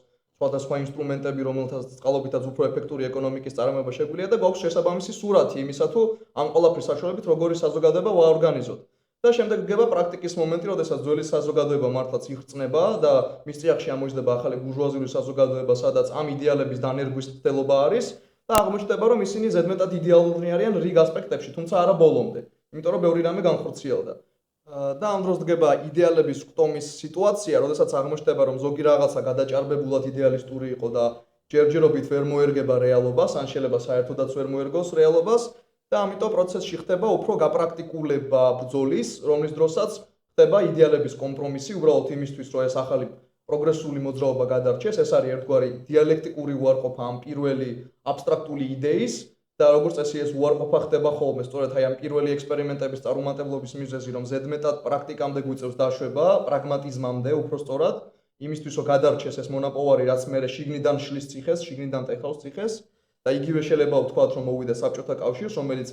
სხვადასხვა ინსტრუმენტები, რომელთაც წყალობითაც უფრო ეფექტური ეკონომიკის წარმოება შეგვიძლია და გვაქვს შესაბამისი სურათი იმისა, თუ ამ ყველაფრის საშუალებით როგორი საზოგადოება ვაორგანიზოთ. და შემდეგ დგება პრაქტიკის მომენტი, როდესაც ძველი საზოგადოება მართლაც იხრწნება და მის წიაღში ამოიძდება ახალი ბურჟუაზიული საზოგადოება, სადაც ამ იდეალების დანერგვის მცდელობა არის და აღმოჩნდება, რომ ისინი ზედმეტად იდეალურნი არიან რიგ ასპექტებში, თუმცა არა ბოლომდე, იმიტომ რომ ბევრი რამე განხორციელდა. და ამ დროს დგება იდეალების კვტომის სიტუაცია, როდესაც აღმოჩნდება, რომ ზოგი რაღაცა გადაჭარბებულად იდეალისტური იყო და ჯერჯერობით ვერ მოერგება რეალობას, ან შეიძლება საერთოდაც ვერ მოერგოს რეალობას. და ამიტომ პროცესში ხდება უფრო გაპრაქტიკულება ბრძოლის, რომლის დროსაც ხდება იდეალების კომპრომისი, უბრალოდ იმისთვის, რომ ეს ახალი პროგრესული მოძრაობა გადარჩეს, ეს არის ერთგვარი დიალექტიკური უარყოფა ამ პირველი აბსტრაქტული იდეის და როგორც წესი ეს უარყოფა ხდება ხოლმე სწორედ აი ამ პირველი ექსპერიმენტების წარუმატებლობის მიზეზი, რომ ზედმეტად პრაქტიკამდე გვიწევს დაშვება, პრაგმატიზმამდე უფრო სწორად, იმისთვის, რომ გადარჩეს ეს მონაპოვარი, რაც მერე შიგნიდან შლის ციხეს, შიგნიდან ტეხავს ციხეს. და იგივე შეიძლება ვთქვათ, რომ მოვიდა საბჭოთა კავშირს, რომელიც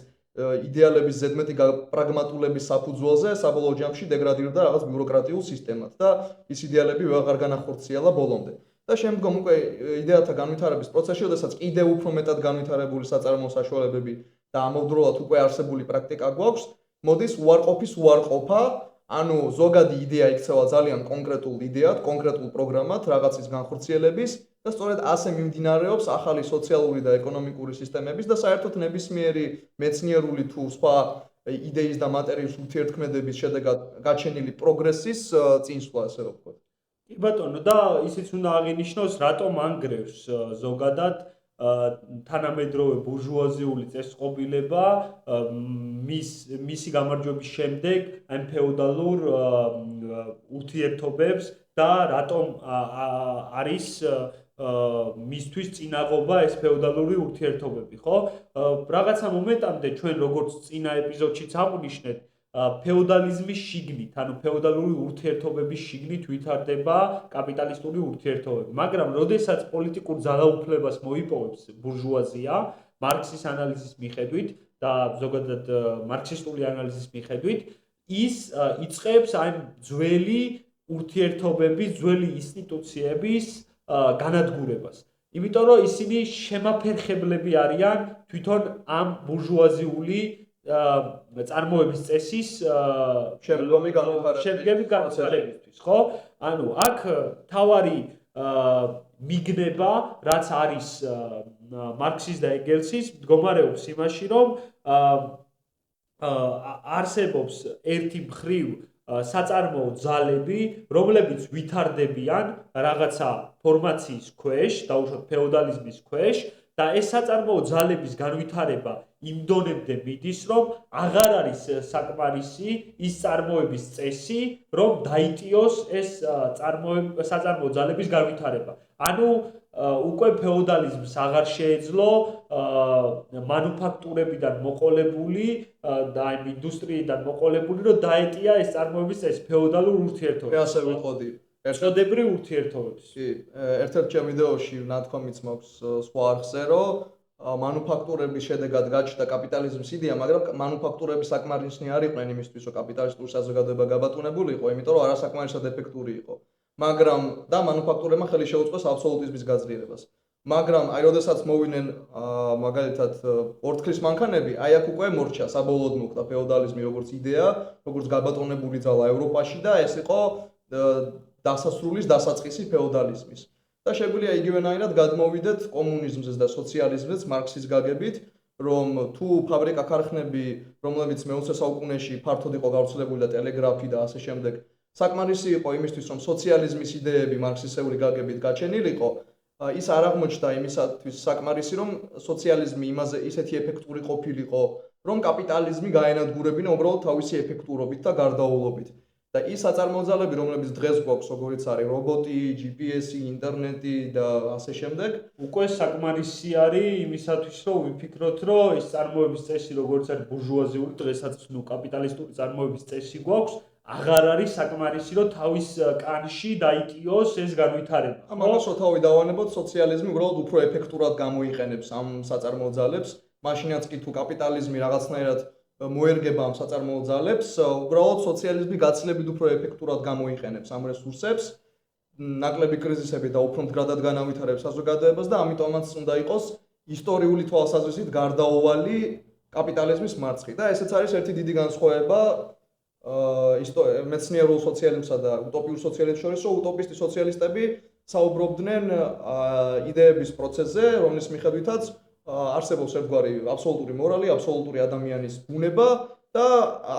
იდეალების ზედმეტი პრაგმატულების საფუძველზე საბოლოო ჯამში დეგრადირდა რაღაც ბიუროკრატიულ სისტემად და ის იდეალები ვეღარ განახორციელა ბოლომდე. და შემდგომ უკვე იდეათა განვითარების პროცესში, როდესაც კიდევ უფრო მეტად განვითარებული საწარმოო საშუალებები და ამავდროულად უკვე არსებული პრაქტიკა გვაქვს, მოდის უარყოფის უარყოფა, ანუ ზოგადი იდეა იქცევა ძალიან კონკრეტულ იდეად, კონკრეტულ პროგრამად, რაღაცის განხორციელების და სწორედ ასე მიმდინარეობს ახალი სოციალური და ეკონომიკური სისტემების და საერთოდ ნებისმიერი მეცნიერული თუ სხვა იდეის და მატერიის ურთიერთქმედების შედეგად გაჩენილი პროგრესის წინსვლა, ასე რომ ვთქვათ. კი ბატონო, და ისიც უნდა აღინიშნოს, რატომ ანგრევს ზოგადად თანამედროვე ბურჟუაზიული წესწყობილება მისი გამარჯვების შემდეგ ამ ფეოდალურ ურთიერთობებს და რატომ არის მისთვის წინაღობა ეს ფეოდალური ურთიერთობები, ხო? რაღაცა მომენტამდე ჩვენ როგორც წინა ეპიზოდშიც აღვნიშნეთ, ფეოდალიზმის შიგნით, ანუ ფეოდალური ურთიერთობების შიგნით ვითარდება კაპიტალისტური ურთიერთობები. მაგრამ როდესაც პოლიტიკურ ძალაუფლებას მოიპოვებს ბურჟუაზია, მარქსის ანალიზის მიხედვით და ზოგადად მარქსისტული ანალიზის მიხედვით, ის იწყებს აი ძველი ურთიერთობების, ძველი ინსტიტუციების განადგურებას. იმიტომ რომ ისინი შემაფერხებლები არიან თვითონ ამ ბურჟუაზიული წარმოების წესის შემდგომი განვითარებისთვის, ხო? ანუ აქ თავარი მიგნება, რაც არის მარქსის და ეგელსის, მდგომარეობს იმაში, რომ არსებობს ერთი მხრივ საწარმოო ძალები, რომლებიც ვითარდებიან რაღაცა ფორმაციის ქვეშ, დაუშვათ ფეოდალიზმის ქვეშ და ეს საწარმოო ძალების განვითარება იმ დონემდე მიდის, რომ აღარ არის საკმარისი ის წარმოების წესი, რომ დაიტიოს ეს საწარმოო ძალების განვითარება. ანუ უკვე ფეოდალიზმს აღარ შეეძლო მანუფაქტურებიდან მოყოლებული და აი ინდუსტრიიდან მოყოლებული, რომ დაეტია ეს წარმოების წესი ფეოდალურ ურთიერთობებს. ასე ვიყოდი. ერთობრივ ურთიერთობებს. კი, ერთ-ერთ ჩემ ვიდეოში ნათქვამიც მაქვს სხვა არხზე, რომ მანუფაქტურების შედეგად გაჩნდა კაპიტალიზმის იდეა, მაგრამ მანუფაქტურები საკმარისნი არ იყვნენ იმისთვის, რომ კაპიტალისტური საზოგადოება გაბატონებულიყო, იმიტომ რომ არასაკმარისად ეფექტური იყო. მაგრამ და მანუფაქტურებმა ხელი შეუწყოს აბსოლუტიზმის გაძლიერებას. მაგრამ აი როდესაც მოვიდნენ მაგალითად ორთქლის მანქანები, აი აქ უკვე მორჩა საბოლოოდ მოხდა ფეოდალიზმი როგორც იდეა, როგორც გაბატონებული ძალა ევროპაში და ეს იყო დასასრულის დასაწყისი ფეოდალიზმის. და შეგვიძლია იგივენაირად გადმოვიდეთ კომუნიზმზეც და სოციალიზმზეც მარქსის გაგებით, რომ თუ ფაბრიკა ქარხნები, რომლებიც მე-20 საუკუნეში ფართოდ იყო გავრცელებული და ტელეგრაფი და ასე შემდეგ, საკმარისი იყო იმისთვის, რომ სოციალიზმის იდეები მარქსისეული გაგებით გაჩენილიყო, ის არ აღმოჩნდა იმისათვის საკმარისი, რომ სოციალიზმი იმაზე ისეთი ეფექტური ყოფილიყო, რომ კაპიტალიზმი გაენადგურებინა უბრალოდ თავისი ეფექტურობით და გარდაულობით. და ის საწარმოო-ძალები, რომლებიც დღეს გვაქვს, როგორიც არის რობოტი, GPS-ი, ინტერნეტი და ასე შემდეგ, უკვე საკმარისი არის იმისათვის, რომ ვიფიქროთ, რომ ეს წარმოების წესი, როგორც არის ბურჟუაზიული, დღესაც კაპიტალისტური წარმოების წესი გვაქვს, აღარ არის საკმარისი, რომ თავის კანში დაიტიოს ეს განვითარება. ამას რო თავი დავანებოთ, სოციალიზმი უბრალოდ უფრო ეფექტურად გამოიყენებს ამ საწარმოო-ძალებს, მაშინაც კი თუ კაპიტალიზმი რაღაცნაირად მოერგება ამ საწარმოო ძალებს, უბრალოდ სოციალიზმი გაცილებით უფრო ეფექტურად გამოიყენებს ამ რესურსებს, ნაკლები კრიზისები და უფრო მდგრადად განავითარებს საზოგადოებას და ამიტომაც უნდა იყოს ისტორიული თვალსაზრისით გარდაუვალი კაპიტალიზმის მარცხი. და ესეც არის ერთი დიდი განსხვავება მეცნიერულ სოციალიზმსა და უტოპიურ სოციალიზმს შორის, რომ უტოპისტი სოციალისტები საუბრობდნენ იდეების პროცესზე, რომლის მიხედვითაც არსებობს ერთგვარი აბსოლუტური მორალი, აბსოლუტური ადამიანის ბუნება და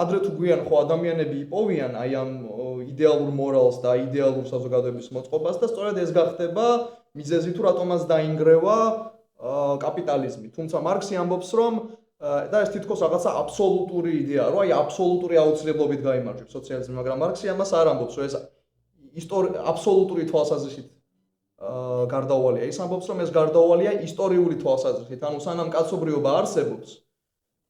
ადრე თუ გვიან ხო ადამიანები იპოვიან აი ამ იდეალურ მორალს და იდეალურ საზოგადოების მოწყობას და სწორედ ეს გახდება მიზეზი თუ რატომაც დაინგრევა კაპიტალიზმი. თუმცა მარქსი ამბობს, რომ და ეს თითქოს რაღაცა აბსოლუტური იდეაა, რომ აი აბსოლუტური აუცილებლობით გაიმარჯვებს სოციალიზმი, მაგრამ მარქსი ამას არ ამბობს, რომ ეს აბსოლუტური თვალსაზრისით გარდაუვალია. ის ამბობს, რომ ეს გარდაუვალია ისტორიული თვალსაზრისით. ანუ სანამ კაცობრიობა არსებობს,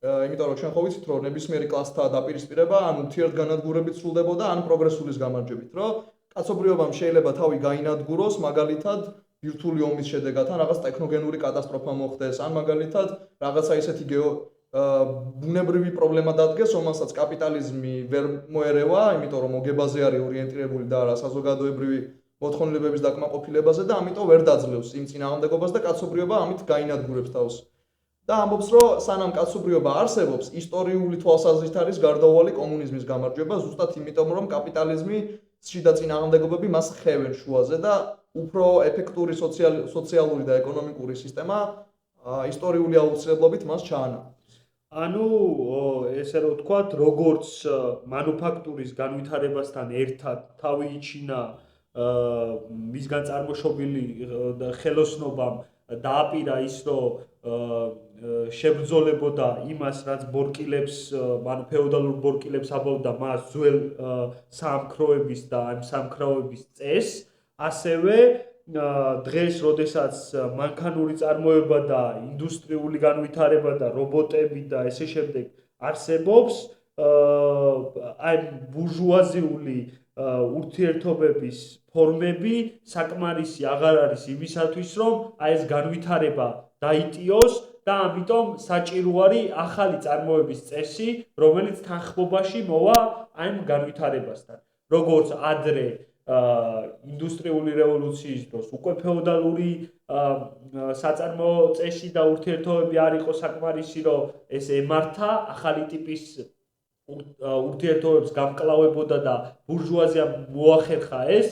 იმიტომ რომ ჩვენ ხო ვიცით, რომ ნებისმიერი კლასთა დაპირისპირება ან ურთიერთგანადგურებით სრულდებოდა, ან პროგრესულის გამარჯვებით, რომ კაცობრიობამ შეიძლება თავი გაინადგუროს, მაგალითად ბირთვული ომის შედეგად, ან რაღაც ტექნოგენური კატასტროფა მოხდეს, ან მაგალითად რაღაცა ისეთი ბუნებრივი პრობლემა დადგეს, რომელსაც კაპიტალიზმი ვერ მოერევა, იმიტომ რომ მოგებაზე არის ორიენტირებული და არა საზოგადოებრივი მოთხოვნილებების დაკმაყოფილებაზე და ამიტომ ვერ დაძლევს იმ წინააღმდეგობას და კაცობრიობა ამით გაინადგურებს თავს. და ამბობს, რომ სანამ კაცობრიობა არსებობს, ისტორიული თვალსაზრისით არის გარდაუვალი კომუნიზმის გამარჯვება, ზუსტად იმიტომ, რომ კაპიტალიზმი შიდა წინააღმდეგობები მას ხევენ შუაზე და უფრო ეფექტური სოციალური და ეკონომიკური სისტემა ისტორიული აუცილებლობით მას ჩაანაცვლებს. ანუ ესე რომ ვთქვათ, როგორც მანუფაქტურის განვითარებასთან ერთად თავი იჩინა მისგან წარმოშობილი ხელოსნობამ დააპირა ის, რომ შებრძოლებოდა იმას, რაც ბორკილებს, ანუ ფეოდალურ ბორკილებს აბავდა მას ძველ საამქროების და ამ სამქროების წესს, ასევე დღეს, როდესაც მანქანური წარმოება და ინდუსტრიული განვითარება და რობოტები და ესე შემდეგ არსებობს, აი ბურჟუაზიული ურთიერთობების ფორმები საკმარისი აღარ არის იმისათვის, რომ აი ეს განვითარება დაიტიოს და ამიტომ საჭირო არის ახალი წარმოების წესი, რომელიც თანხმობაში მოვა აი ამ განვითარებასთან. როგორც ადრე ინდუსტრიული რევოლუციის დროს უკვე ფეოდალური საწარმოო წესი და ურთიერთობები არ იყო საკმარისი, რომ ეს ემართა ახალი ტიპის ურთიერთობებს გამკლავებოდა და ბურჟუაზიამ მოახერხა ეს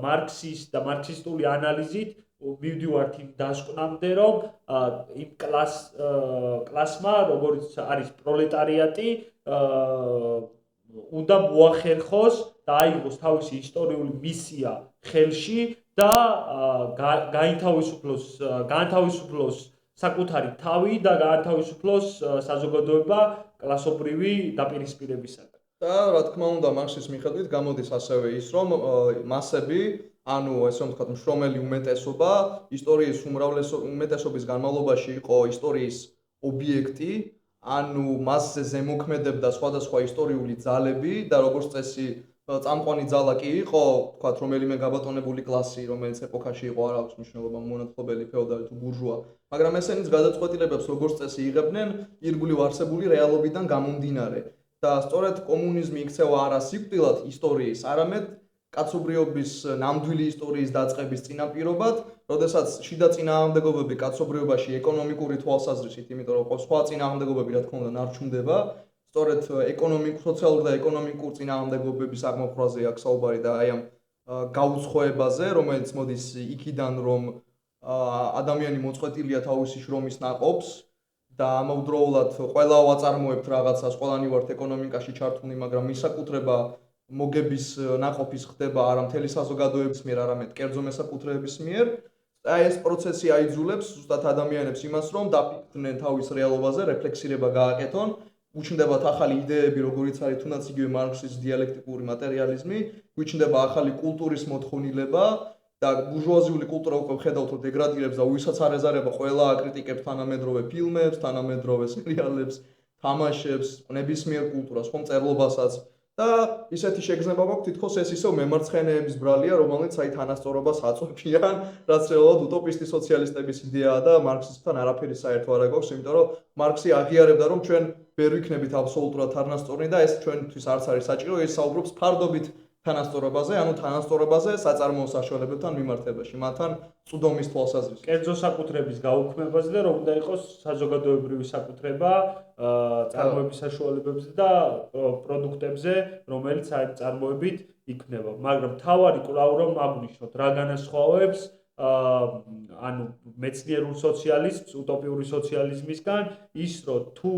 მარქსის და მარქსისტული ანალიზით მივდივართ იმ დასკვნამდე, რომ იმ კლასმა, როგორც არის პროლეტარიატი, უნდა მოახერხოს და აიღოს თავისი ისტორიული მისია ხელში და გაანთავისუფლოს საკუთარი თავი და გაანთავისუფლოს საზოგადოება კლასობრივი დაპირისპირებისაგან. და რა თქმა უნდა, მარქსის მიხედვით გამოდის ასევე ის, რომ მასები, ანუ ესე რომ ვთქვათ, მშრომელი უმეტესობა ისტორიის უმეტესობის განმავლობაში იყო ისტორიის ობიექტი, ანუ მასზე ზემოქმედებდა სხვადასხვა ისტორიული ძალები და როგორც წესი წამყვანი ძალა კი იყო, ვთქვათ, რომელიმე გაბატონებული კლასი, რომელიც ეპოქაში იყო, არ აქვს მნიშვნელობა მონათხრობელი, ფეოდალი თუ ბურჟუა, მაგრამ ესენიც გადაწყვეტილებებს როგორც წესი იღებდნენ ირგვლივ არსებული რეალობიდან გამომდინარე. და სწორედ კომუნიზმი იქცევა არა სიკვდილად ისტორიის, არამედ კაცობრიობის ნამდვილი ისტორიის დაწყების წინაპირობად, როდესაც შიდა წინააღმდეგობები კაცობრიობაში ეკონომიკური თვალსაზრისით, იმიტომ რომ სხვა წინააღმდეგობები რა თქმა უნდა ნარჩუნდება, სწორედ სოციალურ და ეკონომიკურ წინააღმდეგობების აღმოფხვრაზე აქვს საუბარი და აი ამ გაუცხოებაზე, რომელიც მოდის იქიდან, რომ ადამიანი მოწყვეტილია თავისი შრომის ნაყოფს და ამავდროულად ყველა ვაწარმოებთ რაღაცას, ყველანი ვართ ეკონომიკაში ჩართული, მაგრამ მისაკუთრება მოგების ნაყოფის ხდება არა მთელი საზოგადოების მიერ, არამედ კერძო მესაკუთრეების მიერ. აი ეს პროცესი აიძულებს ზუსტად ადამიანებს იმას, რომ დაფიქრდნენ თავის რეალობაზე, რეფლექსირება გააკეთონ, უჩნდებათ ახალი იდეები, როგორიც არის თუნდაც იგივე მარქსის დიალექტიკური მატერიალიზმი, გვიჩნდება ახალი კულტურის მოთხოვნილება და ბურჟუაზიული კულტურა უკვე ვხედავთ, რომ დეგრადირებს და ვისაც არ ეზარება ყველა აკრიტიკებს თანამედროვე ფილმებს, თანამედროვე სერიალებს, თამაშებს, ნებისმიერ კულტურას, ხომ წერლობასაც და ისეთი შეგრძნება მაქვს, თითქოს ეს ისევ მემარცხენეების ბრალია, რომელნიც აი თანასწორობას აწვევიან, რაც რეალურად უტოპისტი სოციალისტების იდეაა და მარქსისთან არაფერი საერთო არ აქვს, იმიტომ რომ მარქსი აღიარებდა, რომ ჩვენ ვერ ვიქნებით აბსოლუტურად თანასწორნი და ეს ჩვენთვის არც არის საჭირო, ის საუბრობს ფარდობით თანასწორობაზე, ანუ თანასწორობაზე საწარმოო საშუალებებთან მიმართებაში, მათთან წვდომის თვალსაზრისით. კერძო საკუთრების გაუქმებაზე და რომ უნდა იყოს საზოგადოებრივი საკუთრება წარმოების საშუალებებზე და პროდუქტებზე, რომელიც აი წარმოებით იქმნება. მაგრამ თავარი კვლავ რომ აღვნიშნოთ, რა განასხვავებს ანუ მეცნიერულ სოციალიზმს უტოპიური სოციალიზმისგან, ის რომ თუ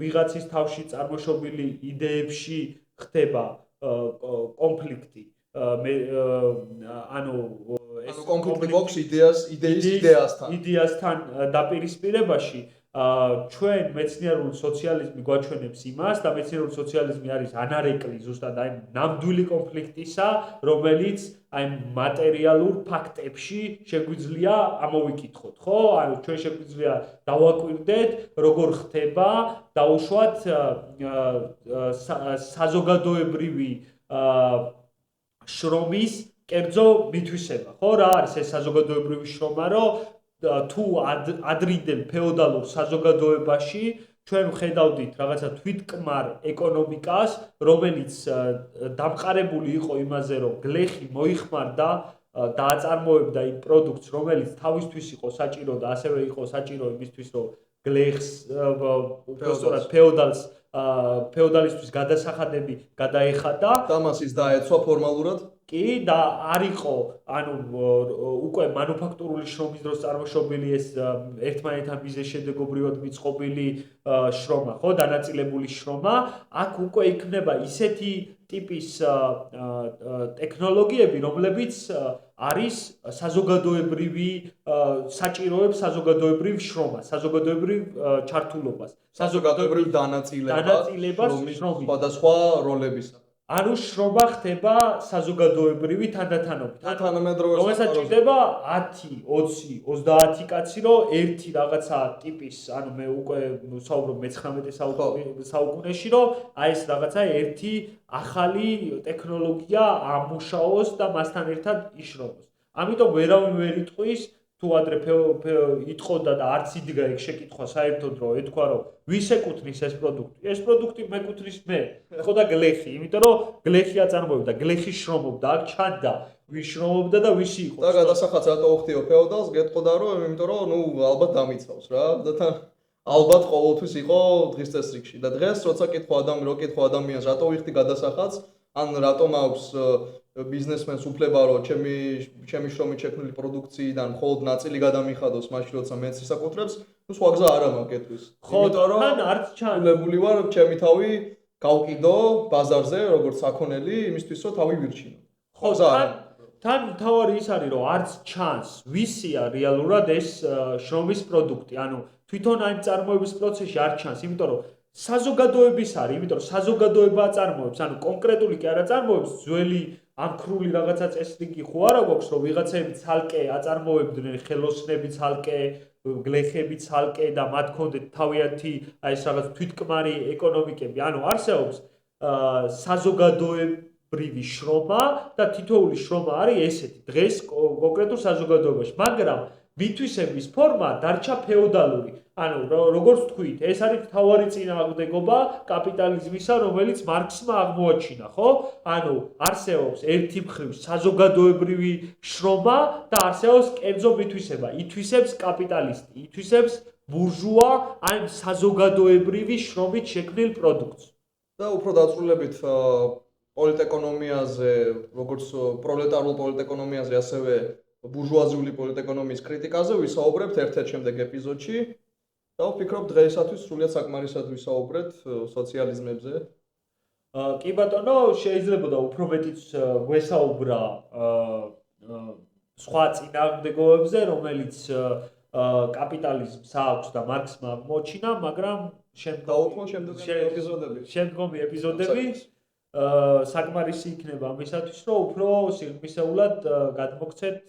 ვიღაცის თავში წარმოშობილი იდეებში ხდება კონფლიქტი, ანუ ეს კონფლიქტი გვაქვს იდეასთან დაპირისპირებაში, ჩვენ მეცნიერული სოციალიზმი გვაჩვენებს იმას და მეცნიერული სოციალიზმი არის ანარეკლი ზუსტად აი ნამდვილი კონფლიქტისა, რომელიც აი მატერიალურ ფაქტებში შეგვიძლია ამოვიკითხოთ, ხო? ანუ ჩვენ შეგვიძლია დავაკვირდეთ, როგორ ხდება დაუშვათ საზოგადოებრივი შრომის კერძო მითვისება, ხო? რა არის ეს საზოგადოებრივი შრომა, რომ თუ ადრინდელ ფეოდალურ საზოგადოებაში ჩვენ ვხედავდით რაღაცა თვითკმარ ეკონომიკას, რომელიც დამყარებული იყო იმაზე, რომ გლეხი მოიხმარდა და აწარმოებდა იმ პროდუქტს, რომელიც თავისთვის იყო საჭირო და ასევე იყო საჭირო იმისთვის, რომ გლეხს უბრალოდ ფეოდალისტვის გადასახადები გადაეხადა და მას ის დაეცვა ფორმალურად. კი და არ იყო ანუ უკვე მანუფაქტურული შრომის დროს წარმოშობილი ეს ერთმანეთთან მიზეშედეგობრივად მიწყობილი შრომა, ხო, დანაწილებული შრომა, აქ უკვე იქნება ისეთი ტიპის ტექნოლოგიები, რომლებიც არის საზოგადოებრივი საჭიროებს საზოგადოებრივ შრომას, საზოგადოებრივ ჩართულობას, საზოგადოებრივ დანაწილებას შრომის სხვადასხვა როლებისა. ანუ შრომა ხდება საზოგადოებრივი თანდათანობით. თანამედროვე რომელსაც ჭირდება 10, 20, 30 კაცი, რომ ერთი რაღაცა ტიპის, ანუ მე უკვე ვსაუბრობ მე-19 საუკუნეში, რომ აი ეს რაღაცა ერთი ახალი ტექნოლოგია ამუშაოს და მასთან ერთად იშრომოს. ამიტომ ვერავინ ვერ იტყვის თუ ადრე იტყოდა და არც იდგა ეგ შეკითხვა საერთოდ რომ ეთქვა რომ ვის ეკუთვნის ეს პროდუქტი? ეს პროდუქტი მეკუთვნის მე. ხო და გლეხი, იმიტომ რომ გლეხი აწარმოებდა, გლეხი შრომობდა, აქ ჩანდა, ვის შრომობდა და ვისი იყო. და გადასახადს რატო უხდიო ფეოდალს, გეტყოდა რომ იმიტომ რომ ნუ ალბათ დამიცავს რა და თან ალბათ ყოველთვის იყო დღის წესრიგში და დღეს როცა კითხვა ადამიანს რატო ვიხდი გადასახადს, ან რატომ აქვს ბიზნესმენს უფლება რომ ჩემი შრომით შექმნილი პროდუქციიდან მხოლოდ ნაწილი გადამიხადოს მაშინ როცა მეც ისაკუთრებს, ნუ სხვა გზა არ მაქვს კითხვის. იმიტომ რომ არც ჩანებული ვარ ჩემი თავი გავყიდო ბაზარზე როგორც საქონელი იმისთვის რომ თავი ვირჩინო. ხო, თან თავარი ის არის რომ არც ჩანს ვისია რეალურად ეს შრომის პროდუქტი. ანუ თვითონ აი წარმოების პროცესში არ ჩანს, იმიტომ რომ საზოგადოების არის, იმიტომ რომ საზოგადოება აწარმოებს, ანუ კონკრეტული კი არ აწარმოებს, ძველი ამქრული რაღაცა წესრიგი ხო არა გვაქვს, რომ ვიღაცები ცალკე აწარმოებდნენ, ხელოსნები ცალკე, გლეხები ცალკე და მათ ჰქონდათ თავიანთი აი ეს რაღაც თვითკმარი ეკონომიკები. ანუ არსებობს საზოგადოებრივი შრომა და თითოეული შრომა არის ესეთი დღეს კონკრეტულ საზოგადოებაში, მაგრამ მითვისების ფორმა დარჩა ფეოდალური. ანუ როგორც თქვით, ეს არის მთავარი წინააღმდეგობა კაპიტალიზმისა, რომელიც მარქსმა აღმოაჩინა, ხო? ანუ არსებობს ერთი მხრივ საზოგადოებრივი შრომა და არსებობს კერძო მითვისება. ითვისებს კაპიტალისტი, ითვისებს ბურჟუა აი საზოგადოებრივი შრომით შექმნილ პროდუქტს. და უფრო დაწვრილებით პოლიტეკონომიაზე, როგორც პროლეტარულ პოლიტეკონომიაზე, ასევე ბურჟუაზიული პოლიტეკონომიის კრიტიკაზე ვისაუბრებთ ერთ-ერთ შემდეგ ეპიზოდში. და ვფიქრობ დღეისათვის სრულიად საკმარისად ვისაუბრეთ სოციალიზმებზე. კი ბატონო, შეიძლება და უფრო მეტიც გვესაუბრა სხვა წინააღმდეგობებზე, რომელიც კაპიტალიზმს აქვს და მარქსმა აღმოაჩინა, მაგრამ შემდგომი ეპიზოდები საკმარისი იქნება ამისათვის, რომ უფრო სიღრმისეულად გადმოგცეთ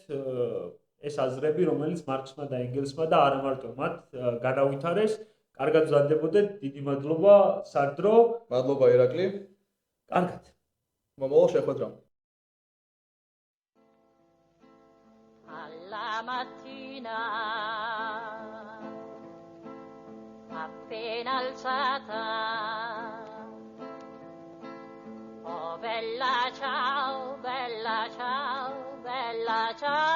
ეს აზრები, რომელიც მარქსმა და ენგელსმა და არა მარტო მათ განავითარეს. კარგად ვზარდებოდეთ, დიდი მადლობა სანდრო. მადლობა ირაკლი. კარგად. მომავალ შეხვედრამდე. Alla mattina appena alzata oh bella ciao, bella ciao, bella ciao